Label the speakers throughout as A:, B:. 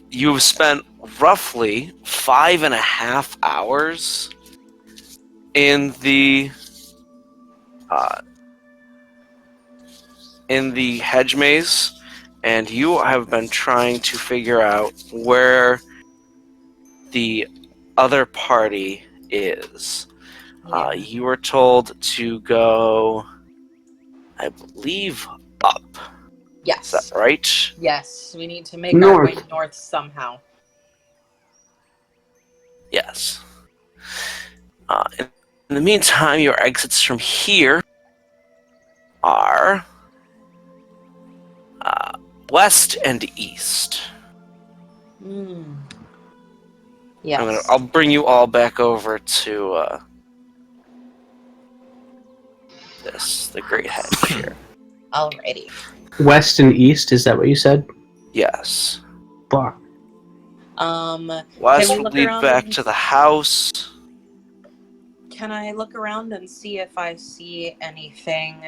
A: You've spent roughly 5.5 hours in the hedge maze, and you have been trying to figure out where the other party is.
B: Yeah.
A: You were told to go, I believe, up.
B: Yes.
A: Is that right?
B: Yes, we need to make our way north somehow.
A: Yes. In the meantime, your exits from here are west and east.
B: Yes.
A: I'll bring you all back over to the Great Hedge here.
B: Alrighty.
C: West and east, is that what you said?
A: Yes.
C: Fuck.
A: West
B: Can we
A: will
B: look
A: lead
B: around
A: back
B: and-
A: to the house.
B: Can I look around and see if I see anything,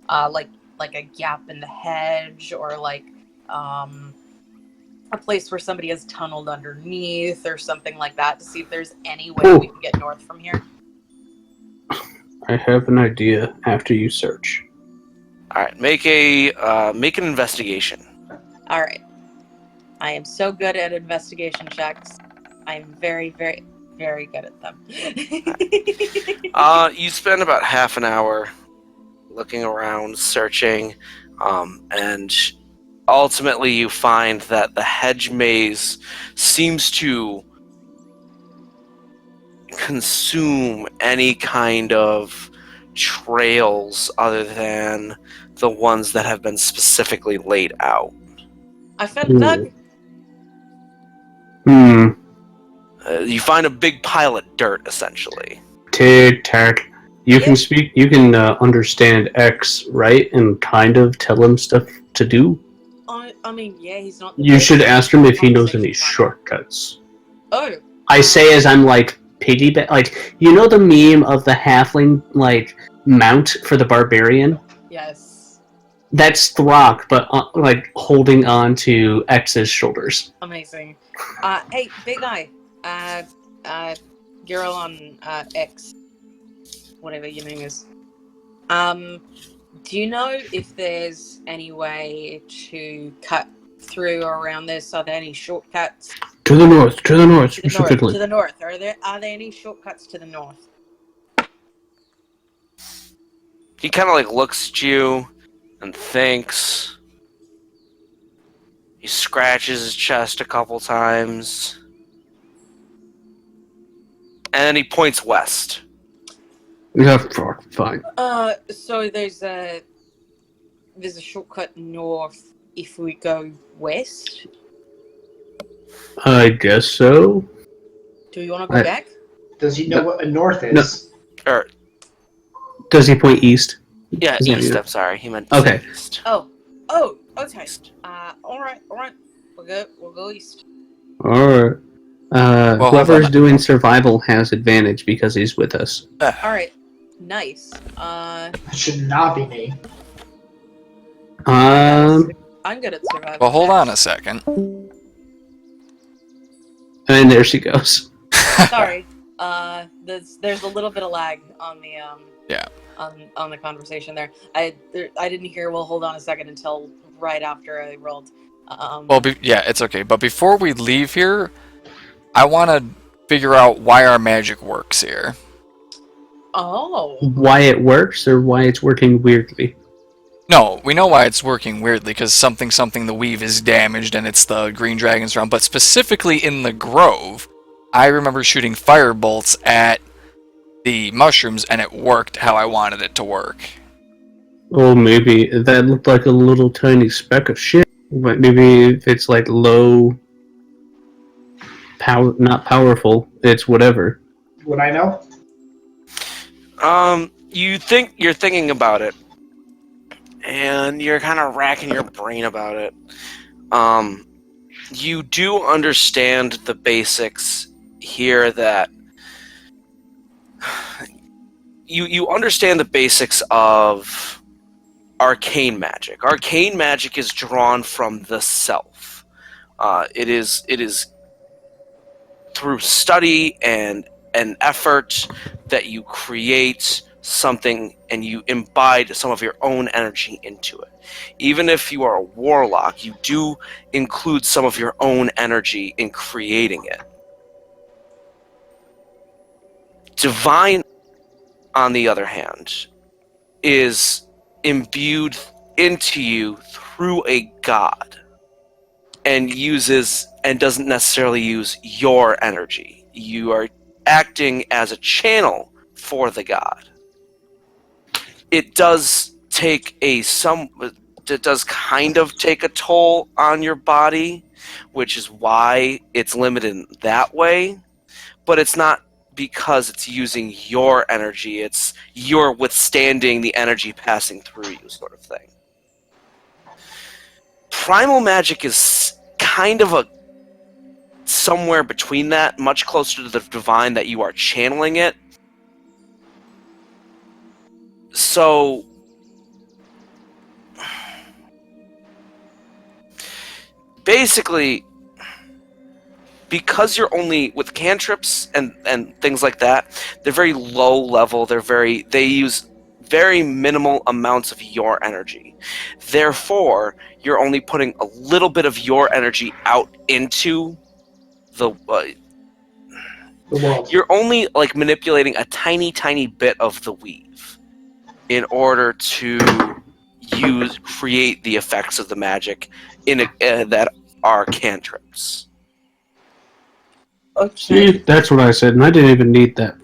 B: like a gap in the hedge, or like a place where somebody has tunneled underneath, or something like that, to see if there's any way we can get north from here?
C: I have an idea after you search.
A: All right, make an investigation.
B: All right. I am so good at investigation checks. I'm very, very, very good at them.
A: You spend about half an hour looking around, searching, and ultimately you find that the hedge maze seems to consume any kind of trails other than the ones that have been specifically laid out.
B: I found a dog.
A: You find a big pile of dirt, essentially.
C: Tic-tac. You can speak, you can understand X, right? And kind of tell him stuff to do?
B: I mean, yeah, he's not...
C: You should ask him if he knows any shortcuts.
B: Oh.
C: I say as I'm like, like, you know the meme of the halfling, like, mount for the barbarian?
B: Yes.
C: That's Throkk, but, like, holding on to X's shoulders.
B: Amazing. Hey, big guy. Girl on, X. Whatever your name is. Do you know if there's any way to cut through or around this? Are there any shortcuts?
C: To the north,
B: specifically. To the north. Are there any shortcuts to the north?
A: He kind of like looks at you and thinks. He scratches his chest a couple times. And then he points west.
C: Yeah, fine.
B: So there's a shortcut north if we go west?
C: I guess so.
B: Do you want to go back?
D: Does he know what a north is?
A: No. Or,
C: does he point east?
A: Yeah, east, I'm sorry. He meant
C: okay.
A: East.
B: Oh, okay. Alright. We'll go east.
C: Alright. Whoever's doing survival has advantage because he's with us.
B: Alright. Nice.
D: That should not be me.
B: I'm good at survival.
E: Well, hold on a second.
C: And there she goes.
B: Sorry. There's a little bit of lag on the on the conversation there. I didn't hear. Well, hold on a second until right after I rolled.
E: Yeah, it's okay. But before we leave here, I want to figure out why our magic works here.
B: Oh.
C: Why it works, or why it's working weirdly?
E: No, we know why it's working weirdly, because something the weave is damaged and it's the green dragon's round. But specifically in the grove, I remember shooting fire bolts at the mushrooms and it worked how I wanted it to work.
C: Oh, maybe that looked like a little tiny speck of shit. But maybe if it's like low power, not powerful, it's whatever.
D: Would I know?
A: You're thinking about it, and you're kind of racking your brain about it. You do understand the basics here that you understand the basics of arcane magic. Arcane magic is drawn from the self. It is through study and an effort that you create something and you imbibe some of your own energy into it. Even if you are a warlock, you do include some of your own energy in creating it. Divine, on the other hand, is imbued into you through a god and doesn't necessarily use your energy. You are acting as a channel for the god. It does kind of take a toll on your body, which is why it's limited in that way, but it's not because it's using your energy, it's you're withstanding the energy passing through you, sort of thing. Primal magic is kind of somewhere between that, much closer to the divine that you are channeling it. So basically, because you're only with cantrips and things like that, they're very low level. They use very minimal amounts of your energy. Therefore, you're only putting a little bit of your energy out into the
D: world.
A: You're only like manipulating a tiny bit of the weave in order to create the effects of the magic that are cantrips.
B: Okay.
C: See, that's what I said, and I didn't even need that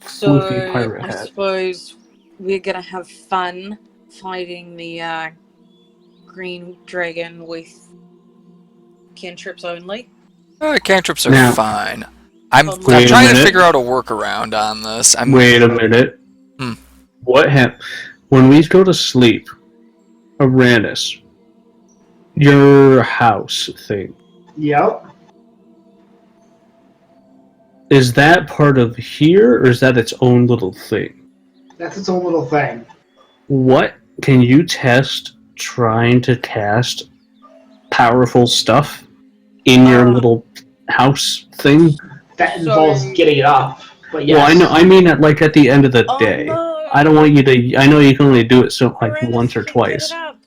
C: floofy
B: So
C: pirate
B: I
C: hat.
B: suppose we're gonna have fun fighting the green dragon with cantrips only.
E: Cantrips are
C: Now-
E: fine. I'm
B: Wait a
E: trying to
C: minute.
E: figure out a workaround on this.
C: Wait a minute.
E: Hmm.
C: What happened? When we go to sleep, Arranis, your house thing,
D: Yep.
C: is that part of here, or is that its own little thing?
D: That's its own little thing.
C: What can you test trying to cast powerful stuff in your little house thing?
D: That involves
B: So-
D: getting it up. But yes.
C: Well, I know. I mean, like at the end of the
B: Oh,
C: day.
B: no.
C: I don't want you to. I know you can only do it so like
B: Arranis,
C: once or
B: get
C: twice.
B: it up.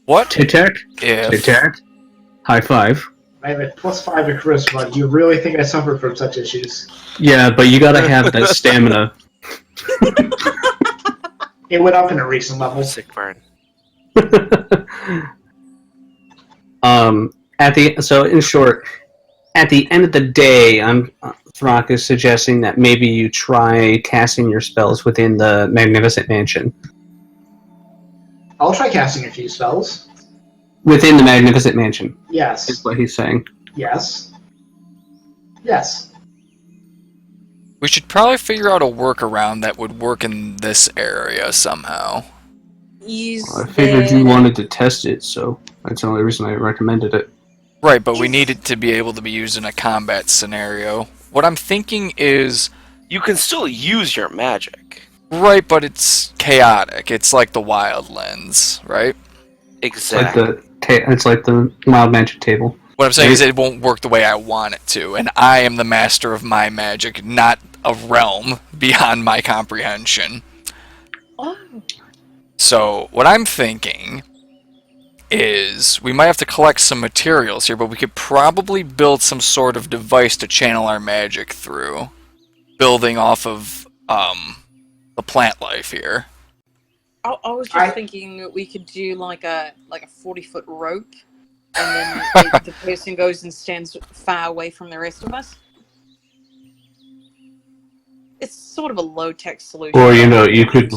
E: What
C: Tic tac,
E: if...
C: tic tac. High five.
D: I have a +5 in charisma. Do you really think I suffer from such issues?
C: Yeah, but you gotta have that stamina.
D: It went up in a recent level.
A: Sick burn.
C: So in short, at the end of the day, Throkk is suggesting that maybe you try casting your spells within the Magnificent Mansion.
D: I'll try casting a few spells.
C: Within the Magnificent Mansion, is
D: Yes.
C: what he's saying.
D: Yes. Yes.
E: We should probably figure out a workaround that would work in this area somehow.
C: I figured you wanted to test it, so that's the only reason I recommended it.
E: Right, but we need it to be able to be used in a combat scenario. What I'm thinking is...
A: You can still use your magic.
E: Right, but it's chaotic. It's like the Wild Lens, right?
A: Exactly.
C: It's like the Wild Magic table.
E: What I'm saying is it won't work the way I want it to, and I am the master of my magic, not a realm beyond my comprehension.
B: Oh.
E: So, what I'm thinking is we might have to collect some materials here, but we could probably build some sort of device to channel our magic through, building off of the plant life here.
B: I was just thinking that we could do like a 40-foot rope, and then the person goes and stands far away from the rest of us. It's sort of a low-tech solution.
C: Or, you could,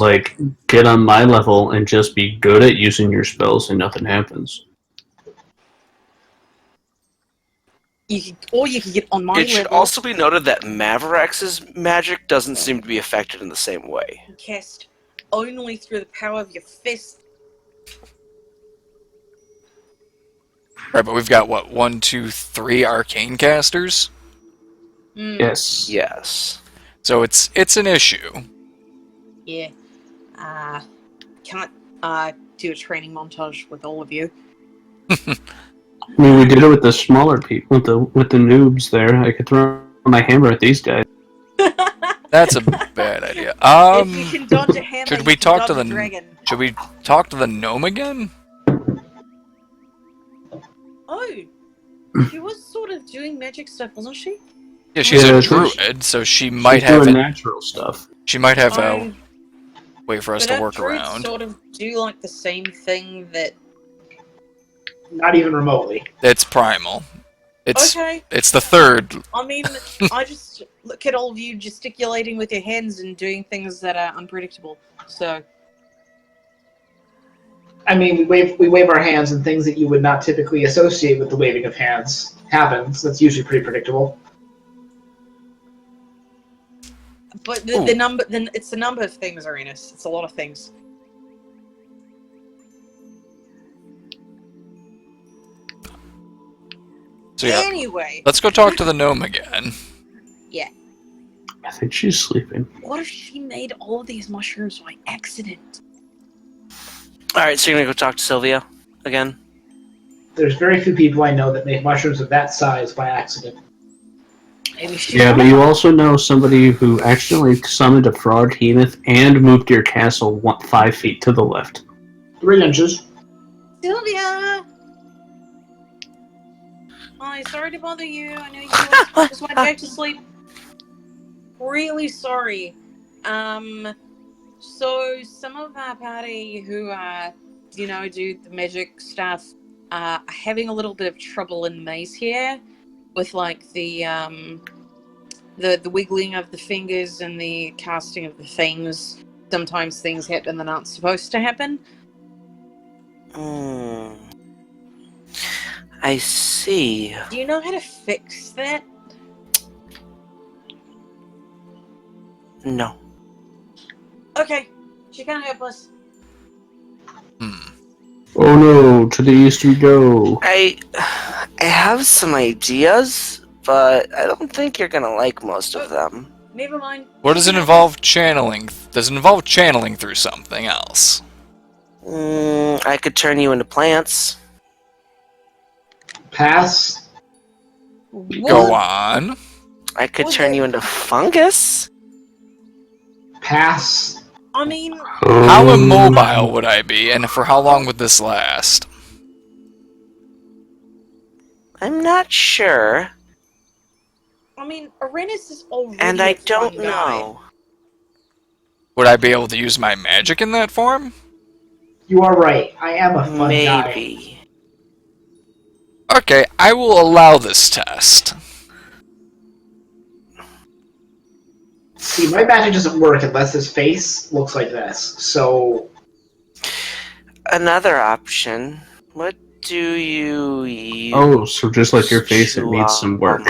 C: get on my level and just be good at using your spells and nothing happens.
B: You could get on my
A: It should
B: level.
A: also be noted that Mavarax's magic doesn't seem to be affected in the same way.
B: Cast only through the power of your fist.
E: Right, but we've got, 1, 2, 3 arcane casters?
C: Yes.
A: Yes.
E: So it's an issue.
B: Yeah. Can't do a training montage with all of you.
C: I mean, we did it with the smaller people, with the noobs there. I could throw my hammer at these guys.
E: That's a bad idea.
B: If you can dodge a hammer,
E: should
B: you
E: we
B: can
E: talk
B: dodge
E: to
B: a
E: the
B: dragon.
E: Should we talk to the gnome again?
B: Oh, she was sort of doing magic stuff, wasn't she?
E: Yeah, she's
C: Yeah,
E: a
C: she's-
E: druid, so she might
C: She's
E: have
C: doing
E: it.
C: natural stuff.
E: She might have a
B: Oh,
E: way for us
B: but
E: to work
B: druids
E: around.
B: sort of do like the same thing that.
D: Not even remotely.
E: It's primal. It's
B: Okay,
E: it's the third.
B: I mean, I just look at all of you gesticulating with your hands and doing things that are unpredictable. So,
D: I mean, we wave our hands, and things that you would not typically associate with the waving of hands happens. That's usually pretty predictable.
B: but the number, then it's the number of things, Arranis. It's a lot of things.
E: So yeah,
B: Anyway,
E: let's go talk to the gnome again.
C: I think she's sleeping.
B: what if she made all of these mushrooms by accident?
A: Alright, so you're gonna go talk to Sylvia again?
D: There's very few people I know that make mushrooms of that size by accident.
B: Maybe she.
C: Yeah, but you also know somebody who accidentally summoned a frog hemoth and moved your castle 5 feet to the left.
D: 3 inches.
B: Sylvia! Hi, sorry to bother you. I know you just went back to sleep. Really sorry. So some of our party who do the magic stuff are having a little bit of trouble in the maze here with like the wiggling of the fingers and the casting of the things. Sometimes things happen that aren't supposed to happen.
A: I see.
B: Do you know how to fix that?
A: No.
B: Okay, she can't help us.
C: Oh no, to the east we go.
A: I have some ideas, but I don't think you're gonna like most of them.
B: Never mind.
E: What does it involve channeling? Does it involve channeling through something else?
A: I could turn you into plants.
D: Pass.
E: Go on.
A: I could
B: Well,
A: turn
B: then-
A: you into fungus.
D: Pass.
B: I mean,
E: How immobile would I be, and for how long would this last?
A: I'm not sure,
B: Arranis is already
A: and I
B: a fun
A: don't
B: guy.
A: know.
E: Would I be able to use my magic in that form?
D: You are right. I am a fun guy.
A: Maybe.
E: Okay, I will allow this test.
D: See, my magic doesn't work unless his face looks like this. So,
A: Another option. What do you use
C: Oh, so just like your face, it needs some work.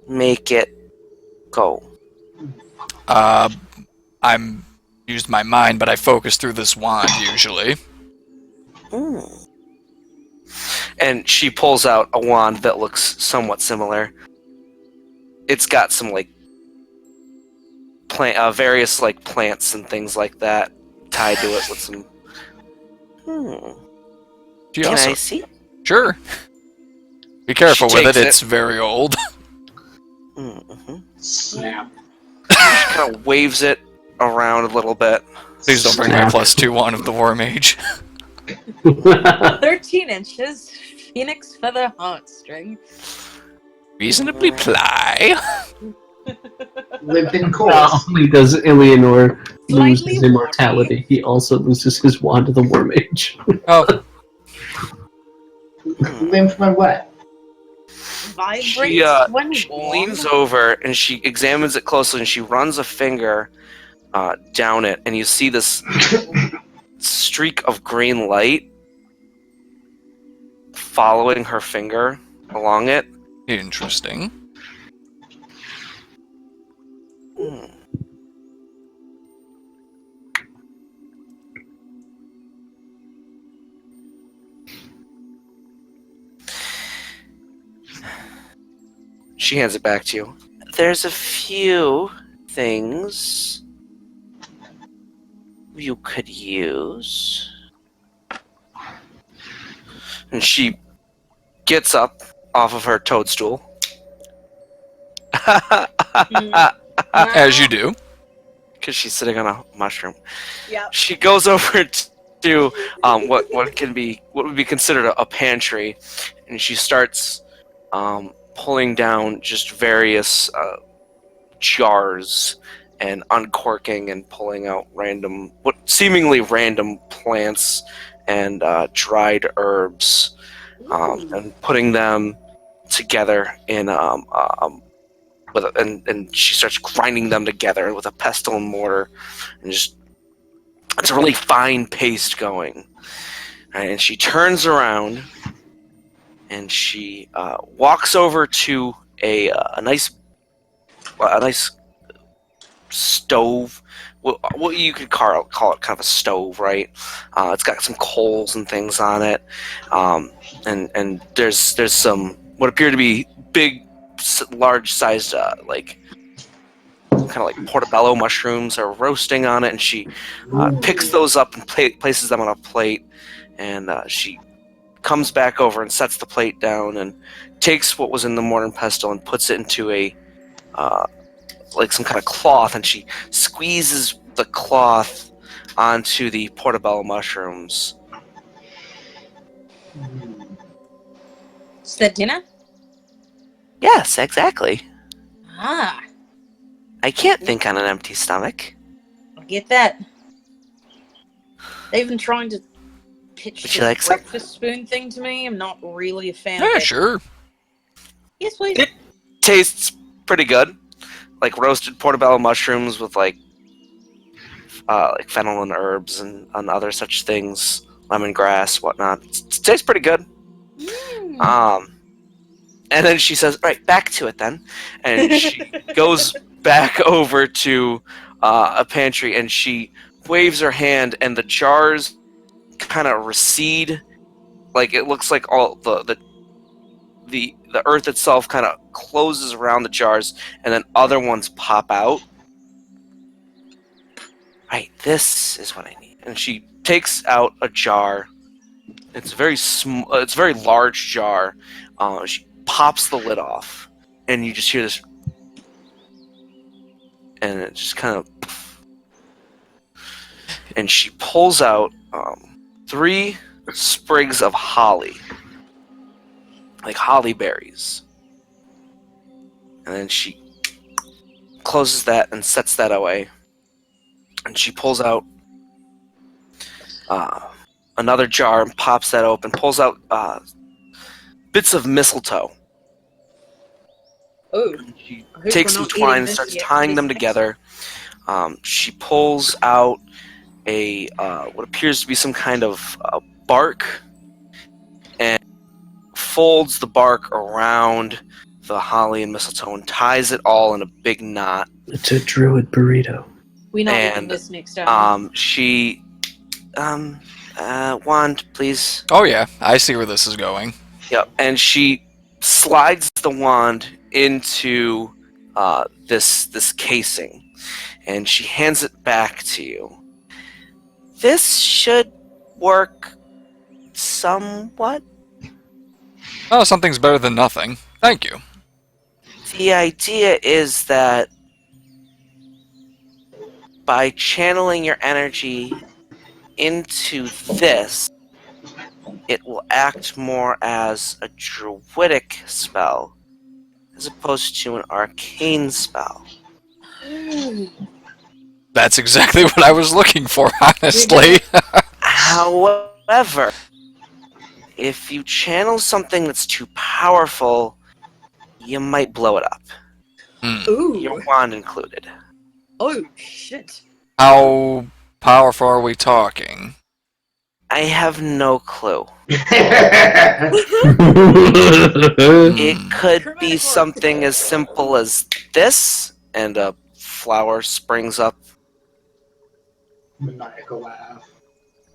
A: make it go?
E: I'm used my mind, but I focus through this wand usually.
A: And she pulls out a wand that looks somewhat similar. It's got some like various like plants and things like that tied to it with some.
E: She
A: Can
E: also
A: I see?
E: Sure. Be careful
A: She
E: with it.
A: takes it.
E: It's very old.
D: snap.
A: She kind of waves it around a little bit.
E: Please don't bring my
C: Snap.
E: +2 wand of the War Mage.
B: 13 inches, phoenix feather heartstring.
E: Reasonably ply.
D: Lived in cold.
C: Not only does Illianor lose
B: Slightly
C: his immortality, he also loses his wand of the War Mage.
E: Oh,
D: Lymph when wet.
B: Vibrates when
A: She
B: warm.
A: leans over and she examines it closely and she runs a finger down it, and you see this streak of green light following her finger along it.
E: interesting.
A: She hands it back to you. There's a few things you could use. And she gets up off of her toadstool.
E: As you do.
A: Because she's sitting on a mushroom.
B: Yep.
A: She goes over to what would be considered a pantry, and she starts pulling down just various jars and uncorking and pulling out seemingly random plants and dried herbs, and putting them together in and she starts grinding them together with a pestle and mortar, and just it's a really fine paste going. Right, and she turns around and she walks over to a nice stove. What you could call it kind of a stove, right? It's got some coals and things on it, and there's some what appear to be big, large-sized like kind of like portobello mushrooms are roasting on it, and she picks those up and places them on a plate, and she comes back over and sets the plate down and takes what was in the mortar and pestle and puts it into a like some kind of cloth, and she squeezes the cloth onto the portobello mushrooms.
B: Is that dinner?
A: Yes, exactly.
B: Ah,
A: I can't think on an empty stomach.
B: I get that. They've been trying to pitch
A: Would you
B: this
A: like some?
B: breakfast spoon thing to me. I'm not really a fan
E: Yeah,
B: of it.
E: sure.
B: Yes, please.
A: It tastes pretty good, like roasted portobello mushrooms with like fennel and herbs and other such things, lemongrass, whatnot. It tastes pretty good. And then she says, "All right, back to it then," and she goes back over to a pantry, and she waves her hand, and the jars kind of recede. Like it looks like all the earth itself kind of closes around the jars, and then other ones pop out. Right, this is what I need. And she takes out a jar. It's a very it's a very large jar. She pops the lid off, and you just hear this, and it just kind of. And she pulls out 3 sprigs of holly, like holly berries, and then she closes that and sets that away. And she pulls out another jar and pops that open, pulls out bits of mistletoe.
B: Oh.
A: She takes some twine and starts tying them together. She pulls out a what appears to be some kind of bark and folds the bark around the holly and mistletoe and ties it all in a big knot.
C: It's a druid burrito.
B: We not eating this next time.
A: She wand, please.
E: Oh yeah, I see where this is going.
A: Yep, and she slides the wand into this casing, and she hands it back to you. This should work somewhat.
E: Oh, something's better than nothing. Thank you.
A: The idea is that by channeling your energy into this, it will act more as a druidic spell as opposed to an arcane spell.
E: That's exactly what I was looking for, honestly.
A: However, if you channel something that's too powerful, you might blow it up.
B: Ooh.
A: Your wand included.
B: Oh, shit.
E: How powerful are we talking?
A: I have no clue.
C: It
A: It could be something as simple as this, and a flower springs up,
D: Maniacal laugh.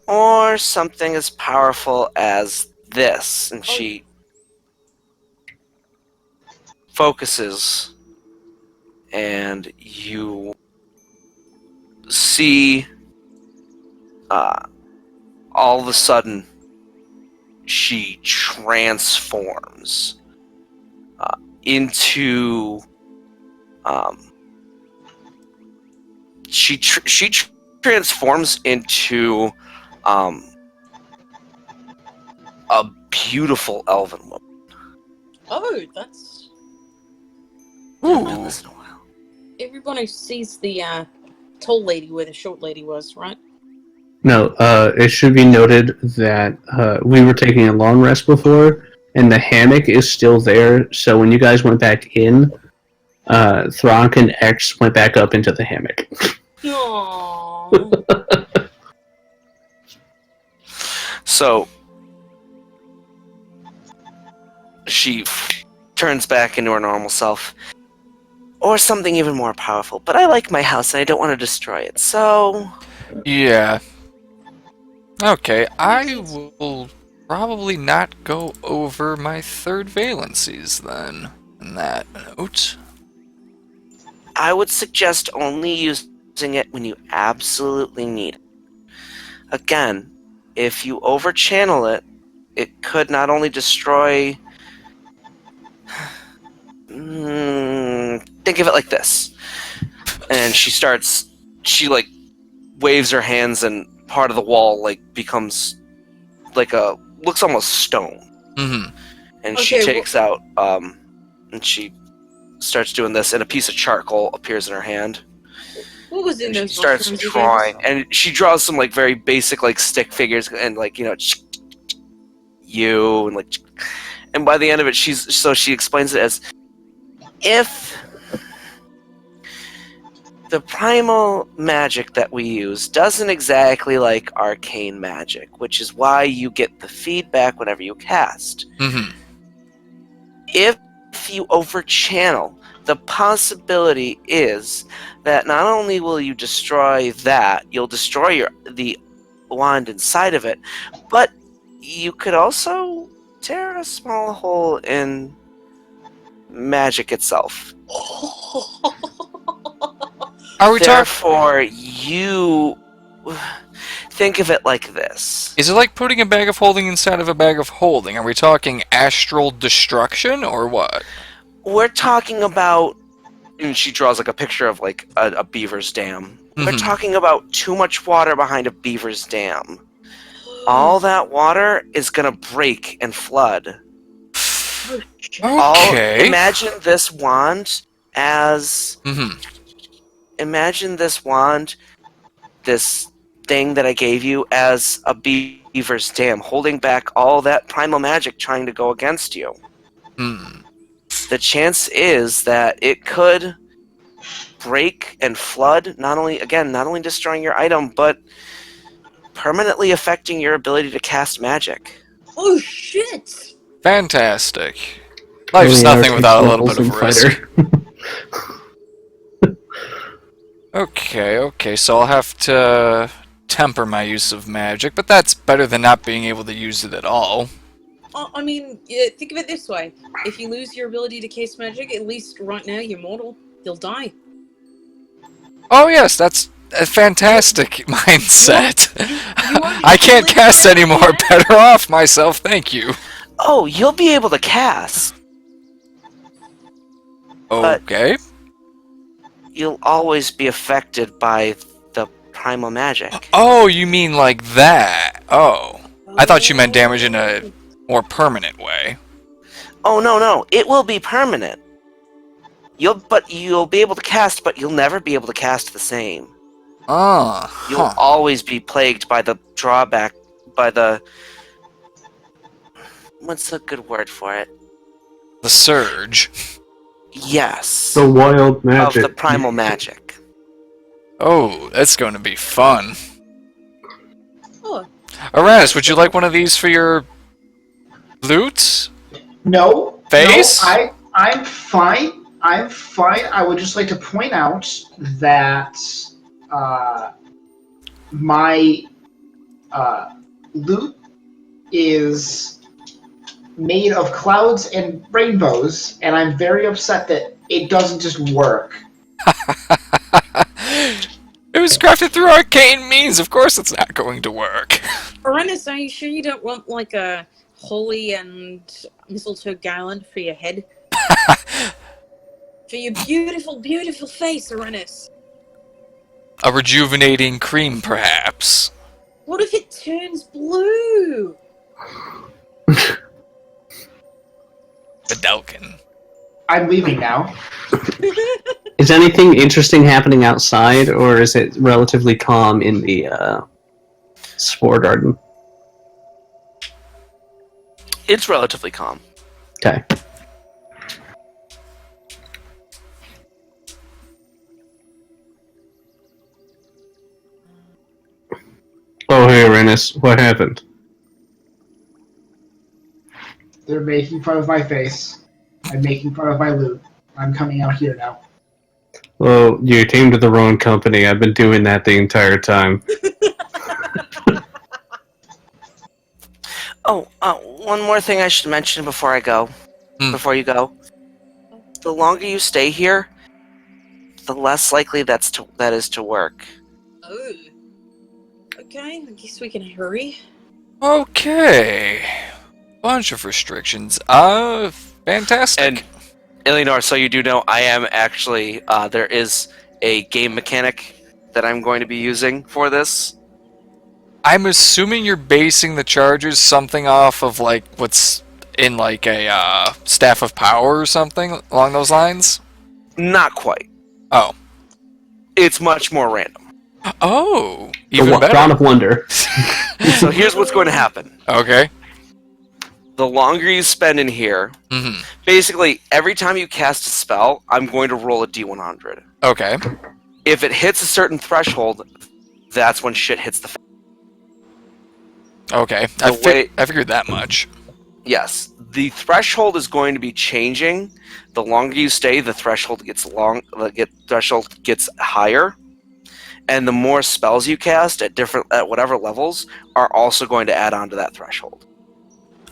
A: or something as powerful as this, and she focuses, and you see all of a sudden she transforms into she transforms into a beautiful elven woman.
B: Oh, that's...
A: Haven't done this in a while.
B: Everybody sees the tall lady where the short lady was, right?
C: No, it should be noted that we were taking a long rest before, and the hammock is still there. So when you guys went back in, Throkk and X went back up into the hammock.
B: Aww.
A: So she turns back into her normal self. Or something even more powerful. But I like my house and I don't want to destroy it, so...
E: Yeah. Okay, I will probably not go over my third valencies then, in that note.
A: I would suggest only using it when you absolutely need it. Again, if you overchannel it, it could not only destroy... think of it like this. And she like waves her hands and part of the wall like becomes like looks almost stone.
E: Mm-hmm.
A: And she takes out and she starts doing this and a piece of charcoal appears in her hand.
B: What was in
A: And
B: those
A: she starts
B: mushrooms
A: drawing and she draws some like very basic like stick figures and like, you know, you and like, and by the end of it she explains it as, if the primal magic that we use doesn't exactly like arcane magic, which is why you get the feedback whenever you cast.
E: Mm-hmm.
A: If you overchannel, the possibility is that not only will you destroy that, you'll destroy the wand inside of it, but you could also tear a small hole in magic itself.
E: Are we talking?
A: Therefore, you think of it like this.
E: Is it like putting a bag of holding inside of a bag of holding? Are we talking astral destruction or what?
A: We're talking about, and she draws like a picture of like a beaver's dam. We're
E: Mhm.
A: talking about too much water behind a beaver's dam. All that water is gonna break and flood.
E: Okay.
A: Imagine this wand as...
E: Mm-hmm.
A: Imagine this wand, this thing that I gave you, as a beaver's dam, holding back all that primal magic trying to go against you.
E: Hmm.
A: The chance is that it could break and flood, not only destroying your item, but permanently affecting your ability to cast magic.
B: Oh shit!
E: Fantastic. Life's nothing without a little bit of risk. Okay, so I'll have to temper my use of magic, but that's better than not being able to use it at all.
B: I mean, think of it this way. If you lose your ability to cast magic, at least right now you're mortal. You'll die.
E: Oh yes, that's a fantastic mindset.
B: You
E: I can't cast anymore. Better off myself, thank you.
A: Oh, you'll be able to cast.
E: Okay.
A: You'll always be affected by the primal magic.
E: Oh, you mean like that? Oh. I thought you meant damage in a more permanent way.
A: Oh, no. It will be permanent. You'll be able to cast, but you'll never be able to cast the same. You'll always be plagued by the drawback, by the... What's a good word for it?
E: The surge.
A: Yes.
C: The wild magic.
A: Of the primal magic.
E: Oh, that's going to be fun.
B: Oh.
E: Arranis, would you like one of these for your loot?
D: No.
E: Face?
D: No, I'm fine. I'm fine. I would just like to point out that my loot is made of clouds and rainbows, and I'm very upset that it doesn't just work.
E: It was crafted through arcane means. Of course it's not going to work.
B: Arranis, are you sure you don't want like a holly and mistletoe garland for your head. For your beautiful, beautiful face, Arranis.
E: A rejuvenating cream, perhaps.
B: What if it turns blue?
E: Vidalkin.
D: I'm leaving now.
C: Is anything interesting happening outside, or is it relatively calm in the Spore Garden?
A: It's relatively calm.
C: Okay. Oh, hey, Arranis, what happened?
D: They're making fun of my face. I'm making fun of my loot. I'm coming out here now.
C: Well, you came to the wrong company. I've been doing that the entire time.
A: Oh, one more thing I should mention before I go. Before you go. The longer you stay here, the less likely that is to work.
B: Oh. Okay, I guess we can hurry.
E: Okay. Bunch of restrictions. Fantastic.
A: And Illianor, so you do know, I am actually, there is a game mechanic that I'm going to be using for this.
E: I'm assuming you're basing the charges something off of, like, what's in, like, a, Staff of Power or something along those lines?
A: Not quite.
E: Oh.
A: It's much more random.
E: Oh, even better.
C: Dawn of Wonder.
A: So here's what's going to happen.
E: Okay.
A: The longer you spend in here, basically, every time you cast a spell, I'm going to roll a D100.
E: Okay.
A: If it hits a certain threshold, that's when shit hits the fan.
E: Okay. I figured that much.
A: Yes. The threshold is going to be changing. The longer you stay, the threshold gets higher. And the more spells you cast at whatever levels are also going to add on to that threshold.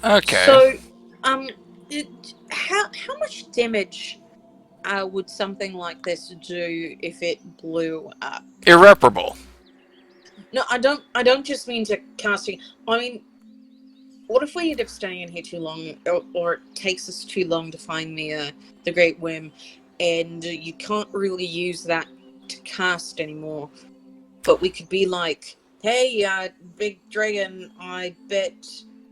E: Okay.
B: So, how much damage would something like this do if it blew up?
E: Irreparable.
B: No, I don't just mean to casting. I mean, what if we end up staying in here too long, or it takes us too long to find the Great Worm, and you can't really use that to cast anymore? But we could be like, hey, big dragon, I bet.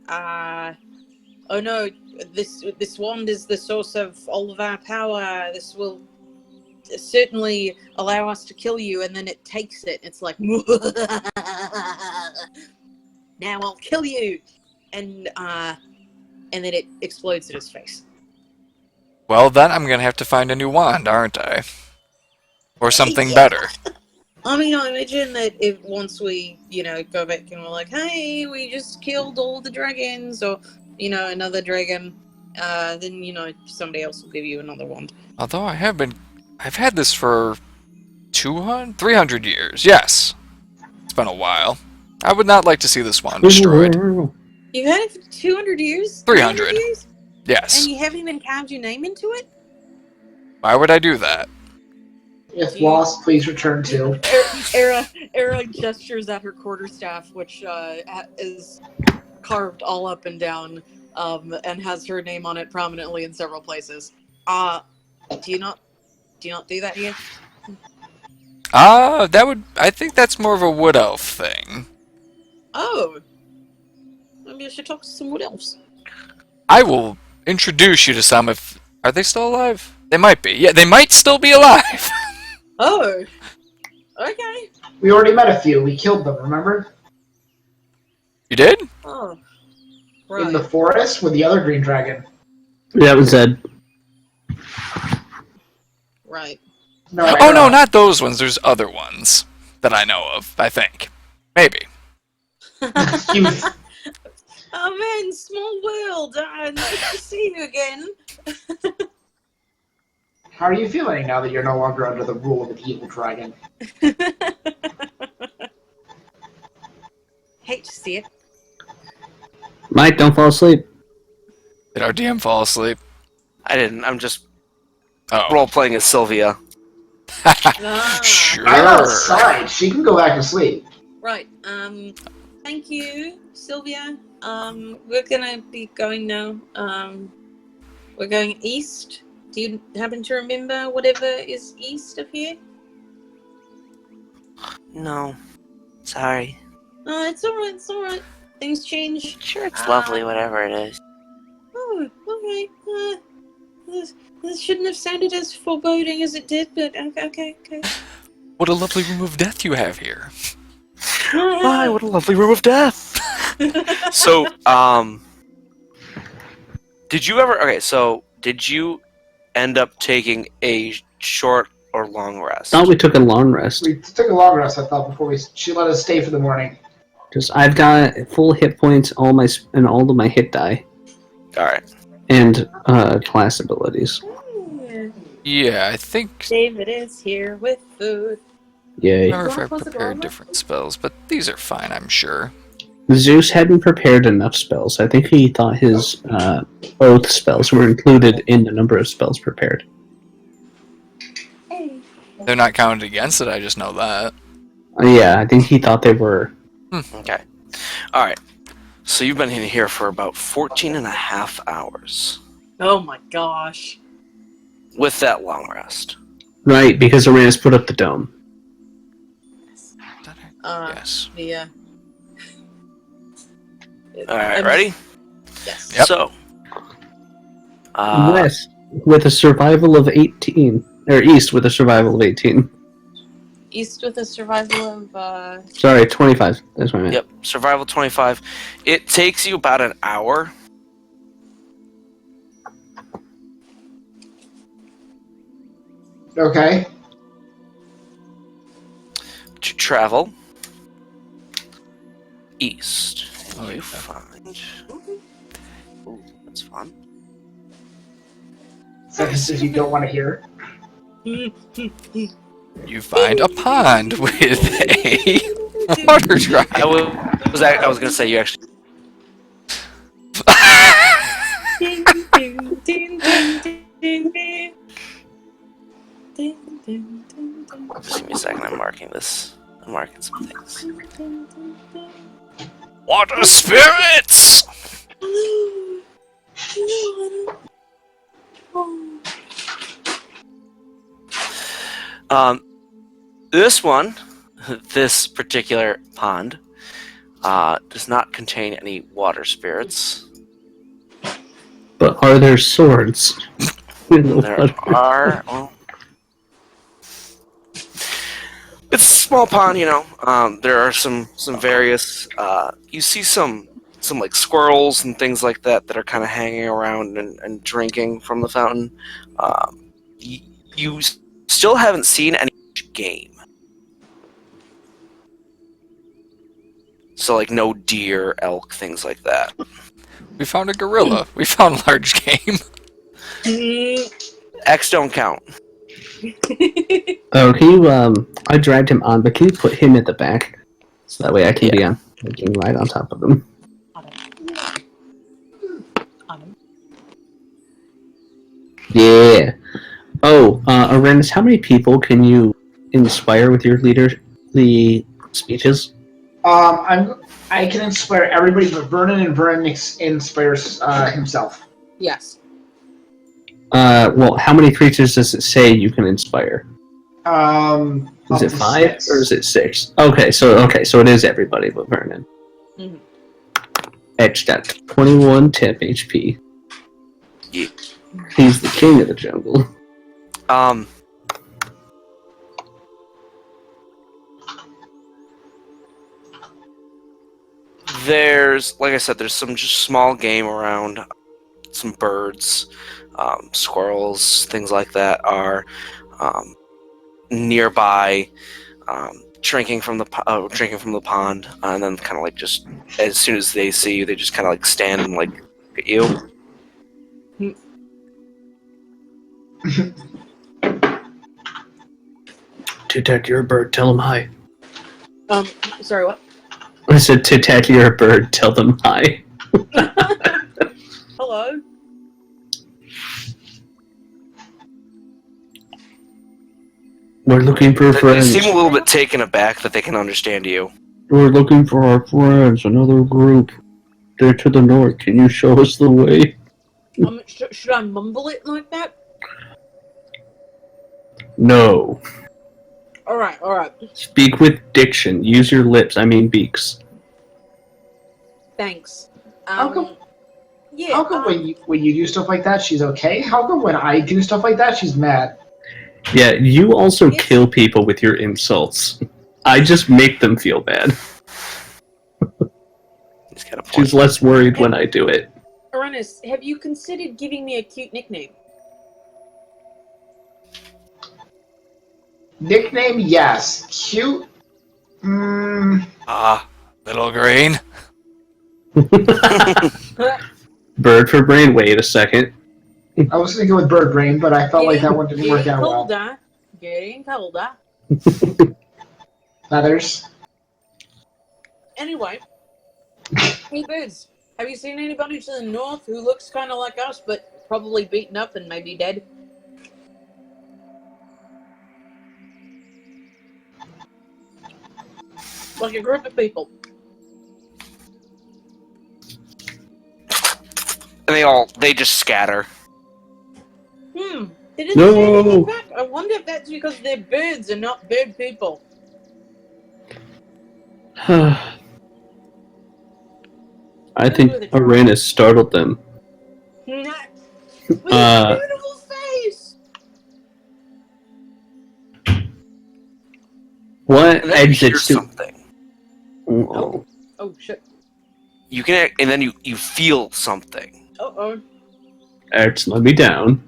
B: Oh no, this wand is the source of all of our power. This will certainly allow us to kill you. And then it takes it. It's like, now I'll kill you. And then it explodes in his face.
E: Well, then I'm gonna have to find a new wand, aren't I? Or something better.
B: I mean, I imagine that if once we, go back and we're like, hey, we just killed all the dragons, or, another dragon, then, somebody else will give you another wand.
E: Although I've had this for 300 years, yes. It's been a while. I would not like to see this wand destroyed.
B: You've had it for 200 years?
E: 300.
B: Years?
E: Yes.
B: And you haven't even carved your name into it?
E: Why would I do that?
D: If lost, please return to.
B: Aera gestures at her quarterstaff, which is carved all up and down, and has her name on it prominently in several places. Do you not do that here?
E: I think that's more of a wood elf thing.
B: Oh. Maybe I should talk to some wood elves.
E: I will introduce you to some are they still alive? They might be. Yeah, they might still be alive.
B: Oh. Okay.
D: We already met a few. We killed them, remember?
E: You did?
B: Oh. Right.
D: In the forest with the other green dragon.
C: That was Zed.
B: Right.
D: No,
E: no, not those ones. There's other ones that I know of, I think. Maybe.
B: Oh man, small world. Nice to see you again.
D: How are you feeling now that you're no longer under the rule of an evil dragon?
B: Hate to see it.
C: Mike, don't fall asleep.
E: Did our DM fall asleep?
A: I didn't. I'm just
E: Oh.
A: role-playing as Sylvia.
E: Sure.
D: I'm outside. She can go back to sleep.
B: Right. Thank you, Sylvia, We're gonna be going now. We're going east. Do you happen to remember whatever is east of here?
A: No. Sorry.
B: Oh, it's alright, it's alright. Things change.
A: Sure, it's lovely, whatever it is.
B: Oh, okay. This shouldn't have sounded as foreboding as it did, but okay.
E: What a lovely room of death you have here.
A: Why, what a lovely room of death! So, did you end up taking a short or long rest?
C: Thought we took a long rest.
D: We took a long rest, I thought, before she let us stay for the morning.
C: Just I've got full hit points, all of my hit die,
A: Alright.
C: and class abilities.
E: Yeah, I think.
B: David is here with food.
C: Yay.
E: I remember if I prepared different spells, but these are fine, I'm sure.
C: Zeus hadn't prepared enough spells. I think he thought his oath spells were included in the number of spells prepared.
E: They're not counted against it, I just know that.
C: Yeah, I think he thought they were.
A: Okay. Alright. So you've been in here for about 14 and a half hours.
B: Oh my gosh.
A: With that long rest.
C: Right, because Arranis put up the dome.
E: Yes.
B: Yeah.
A: Alright, ready?
B: Yes.
E: Yep.
A: So.
C: West with a survival of 18. Or east with a survival of 18.
B: East with a survival of,
C: Sorry, 25. That's what I meant.
A: Yep, survival 25. It takes you about an hour.
D: Okay.
A: To travel east.
E: Oh,
A: You
E: yeah.
A: find. Ooh, that's fun.
D: Sentences you don't want to hear.
E: You find a pond with a water drop.
A: I was gonna say you actually.
B: ding, ding, ding, ding, ding, ding. Ding, ding, ding, ding.
A: Just give me a second. I'm marking some things.
E: Water spirits!
A: This particular pond, does not contain any water spirits.
C: But are there swords?
A: There are. Well, it's a small pond, there are some various. You see some like squirrels and things like that are kind of hanging around and drinking from the fountain. You still haven't seen any game. So like no deer, elk, things like that.
E: We found a gorilla. We found large game.
A: X don't count.
C: Oh, can you, I dragged him on, but can you put him at the back? So that way I can be right on top of him. Yeah. Oh, Arranis, how many people can you inspire with your the speeches?
D: I can inspire everybody but Vernon, and Vernon inspires himself.
B: Yes.
C: Well, how many creatures does it say you can inspire? Is
D: Up
C: it
D: to
C: 5
D: 6.
C: or is it 6? Okay, so it is everybody but Vernon.
B: Mhm.
C: Etched at 21 temp HP.
A: Yeah.
C: He's the king of the jungle.
A: There's, like I said, there's some just small game around. Some birds, squirrels, things like that are nearby, drinking from the pond, and then kind of like just as soon as they see you, they just kind of like stand and like look at you.
C: Tic-tac, you're a bird, tell them hi.
B: Sorry, what?
C: I said, Tic-tac, you're a bird, tell them hi.
B: Hello.
C: We're looking for
A: They
C: friends.
A: seem a little bit taken aback that they can understand you.
C: We're looking for our friends, another group. They're to the north. Can you show us the way?
B: Should I mumble it like that?
C: No.
B: Alright.
C: Speak with diction. Use your lips. I mean beaks.
B: Thanks.
D: How come?
B: Yeah.
D: How come when you do stuff like that, she's okay? How come when I do stuff like that, she's mad?
C: Yeah, you also kill people with your insults. I just make them feel bad.
A: He's got a point.
C: She's less worried when I do it.
B: Arranis, have you considered giving me a cute nickname?
D: Nickname, yes. Cute?
E: Little green.
C: Bird for brain. Wait a second.
D: I was going to go with bird brain, but I felt like that one didn't work out well.
B: Getting colder.
D: Feathers.
B: Anyway, hey birds, have you seen anybody to the north who looks kind of like us, but probably beaten up and maybe dead? Like a group of people.
A: And they just scatter.
B: They didn't say anything back. I wonder if that's because they're birds and not bird people.
C: I think Arranis startled them.
B: With his beautiful face!
C: What
A: And then you hear
C: exits to...
A: something.
C: Oh.
B: Oh shit.
A: You can, and then you feel something.
B: Uh-oh.
C: Ertz, let me down.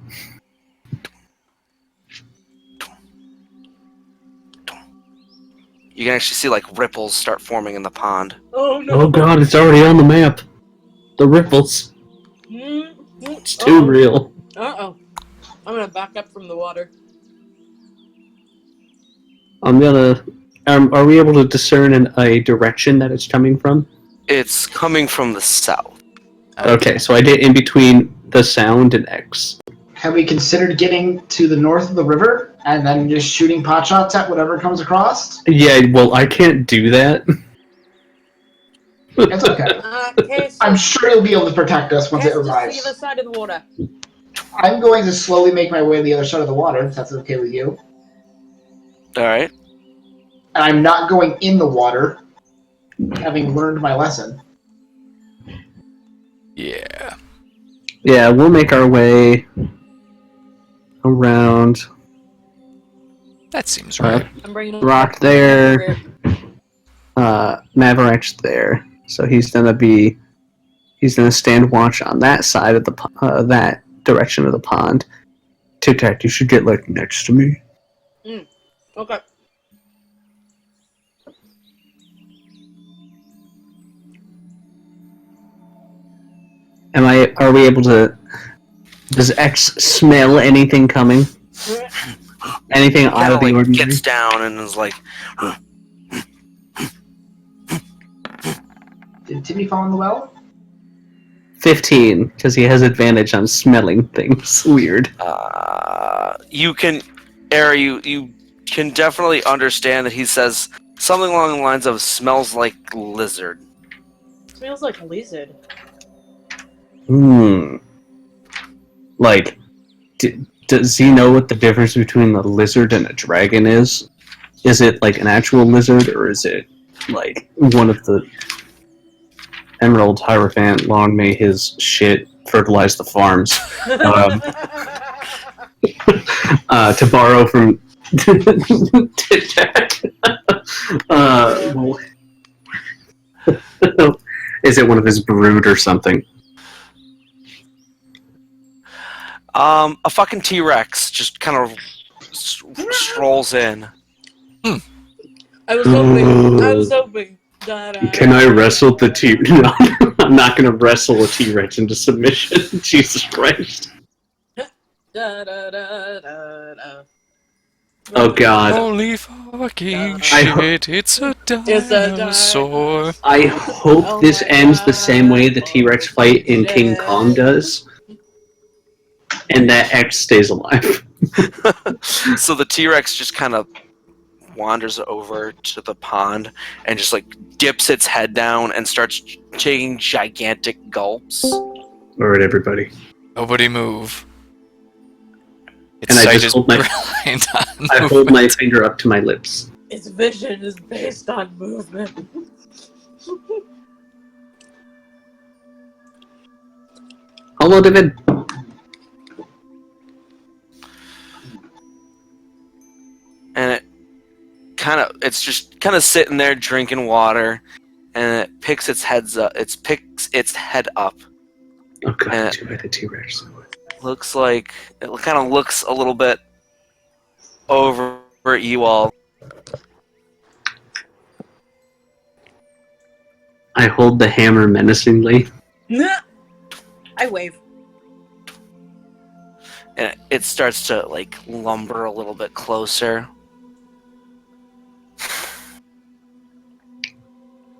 A: You can actually see like ripples start forming in the pond.
B: Oh no.
C: Oh god, it's already on the map. The ripples. It's too real.
B: Uh-oh. I'm gonna back up from the water.
C: I'm gonna... are we able to discern a direction that it's coming from?
A: It's coming from the south.
C: Okay, so I did in between the sound and X.
D: Have we considered getting to the north of the river and then just shooting pot shots at whatever comes across?
C: Yeah, well, I can't do that.
D: It's okay.
B: Okay, so
D: I'm sure you'll be able to protect us once it
B: to the
D: arrives.
B: other side of the water.
D: I'm going to slowly make my way to the other side of the water, if that's okay with you.
A: Alright.
D: And I'm not going in the water, having learned my lesson.
E: Yeah.
C: Yeah, we'll make our way around.
E: That seems right.
B: I'm bringing
C: Rock there. Mavarax there. So he's gonna stand watch on that side of the that direction of the pond. Tic Tac, you should get like next to me.
B: Okay.
C: Are we able to... Does X smell anything coming? Anything out of the ordinary?
A: Gets down and is like...
D: Did Timmy fall in the well?
C: 15, because he has advantage on smelling things. Weird.
A: You can... Aera, you can definitely understand that he says something along the lines of smells like lizard.
B: Smells like a lizard.
C: Like, does he know what the difference between a lizard and a dragon is? Is it like an actual lizard, or is it like one of the Emerald Hierophant? Long may his shit fertilize the farms. To borrow from Tic-Tac. Is it one of his brood or something?
A: A fucking T-Rex just kind of strolls in.
B: I was hoping.
C: Can I wrestle the T? No, I'm not gonna wrestle a T-Rex into submission. Jesus Christ. Oh god.
E: Holy fucking shit, it's a dinosaur.
C: I hope this ends the same way the T-Rex fight in King Kong does. And that X stays alive.
A: So the T-Rex just kind of wanders over to the pond and just like dips its head down and starts taking gigantic gulps.
C: Alright, everybody.
E: Nobody move. Its
C: And I
E: sight
C: just
E: is
C: hold my-
E: blind on
C: I hold
E: movement.
C: my finger up to my lips.
B: Its vision is based on movement.
C: Hello, David.
A: And it's just kind of sitting there drinking water, and it picks its head up.
C: Oh god,
A: Uh,
C: too bad the T-Rex.
A: Looks like it kind of looks a little bit over at you all.
C: I hold the hammer menacingly.
B: I wave.
A: And it starts to like lumber a little bit closer.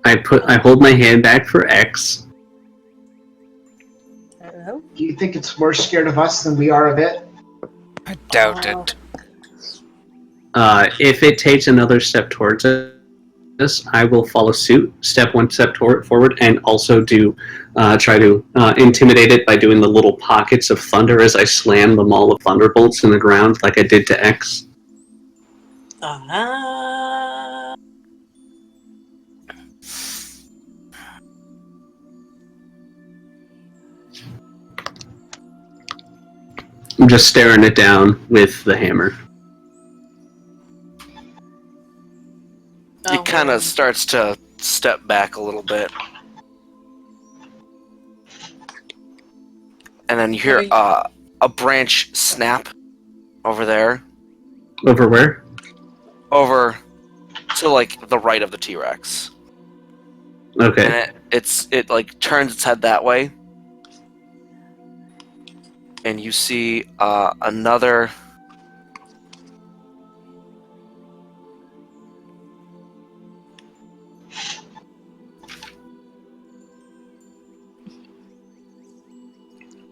C: I hold my hand back for X.
B: Hello?
D: Do you think it's more scared of us than we are of it?
E: I doubt it.
C: If it takes another step towards us, I will follow suit, step one step forward, and also try to intimidate it by doing the little pockets of thunder as I slam the maul of thunderbolts in the ground like I did to X. I'm just staring it down with the hammer.
A: It kind of starts to step back a little bit. And then you hear a branch snap over there.
C: Over where?
A: Over to like the right of the T-Rex.
C: Okay.
A: And it like turns its head that way. And you see another...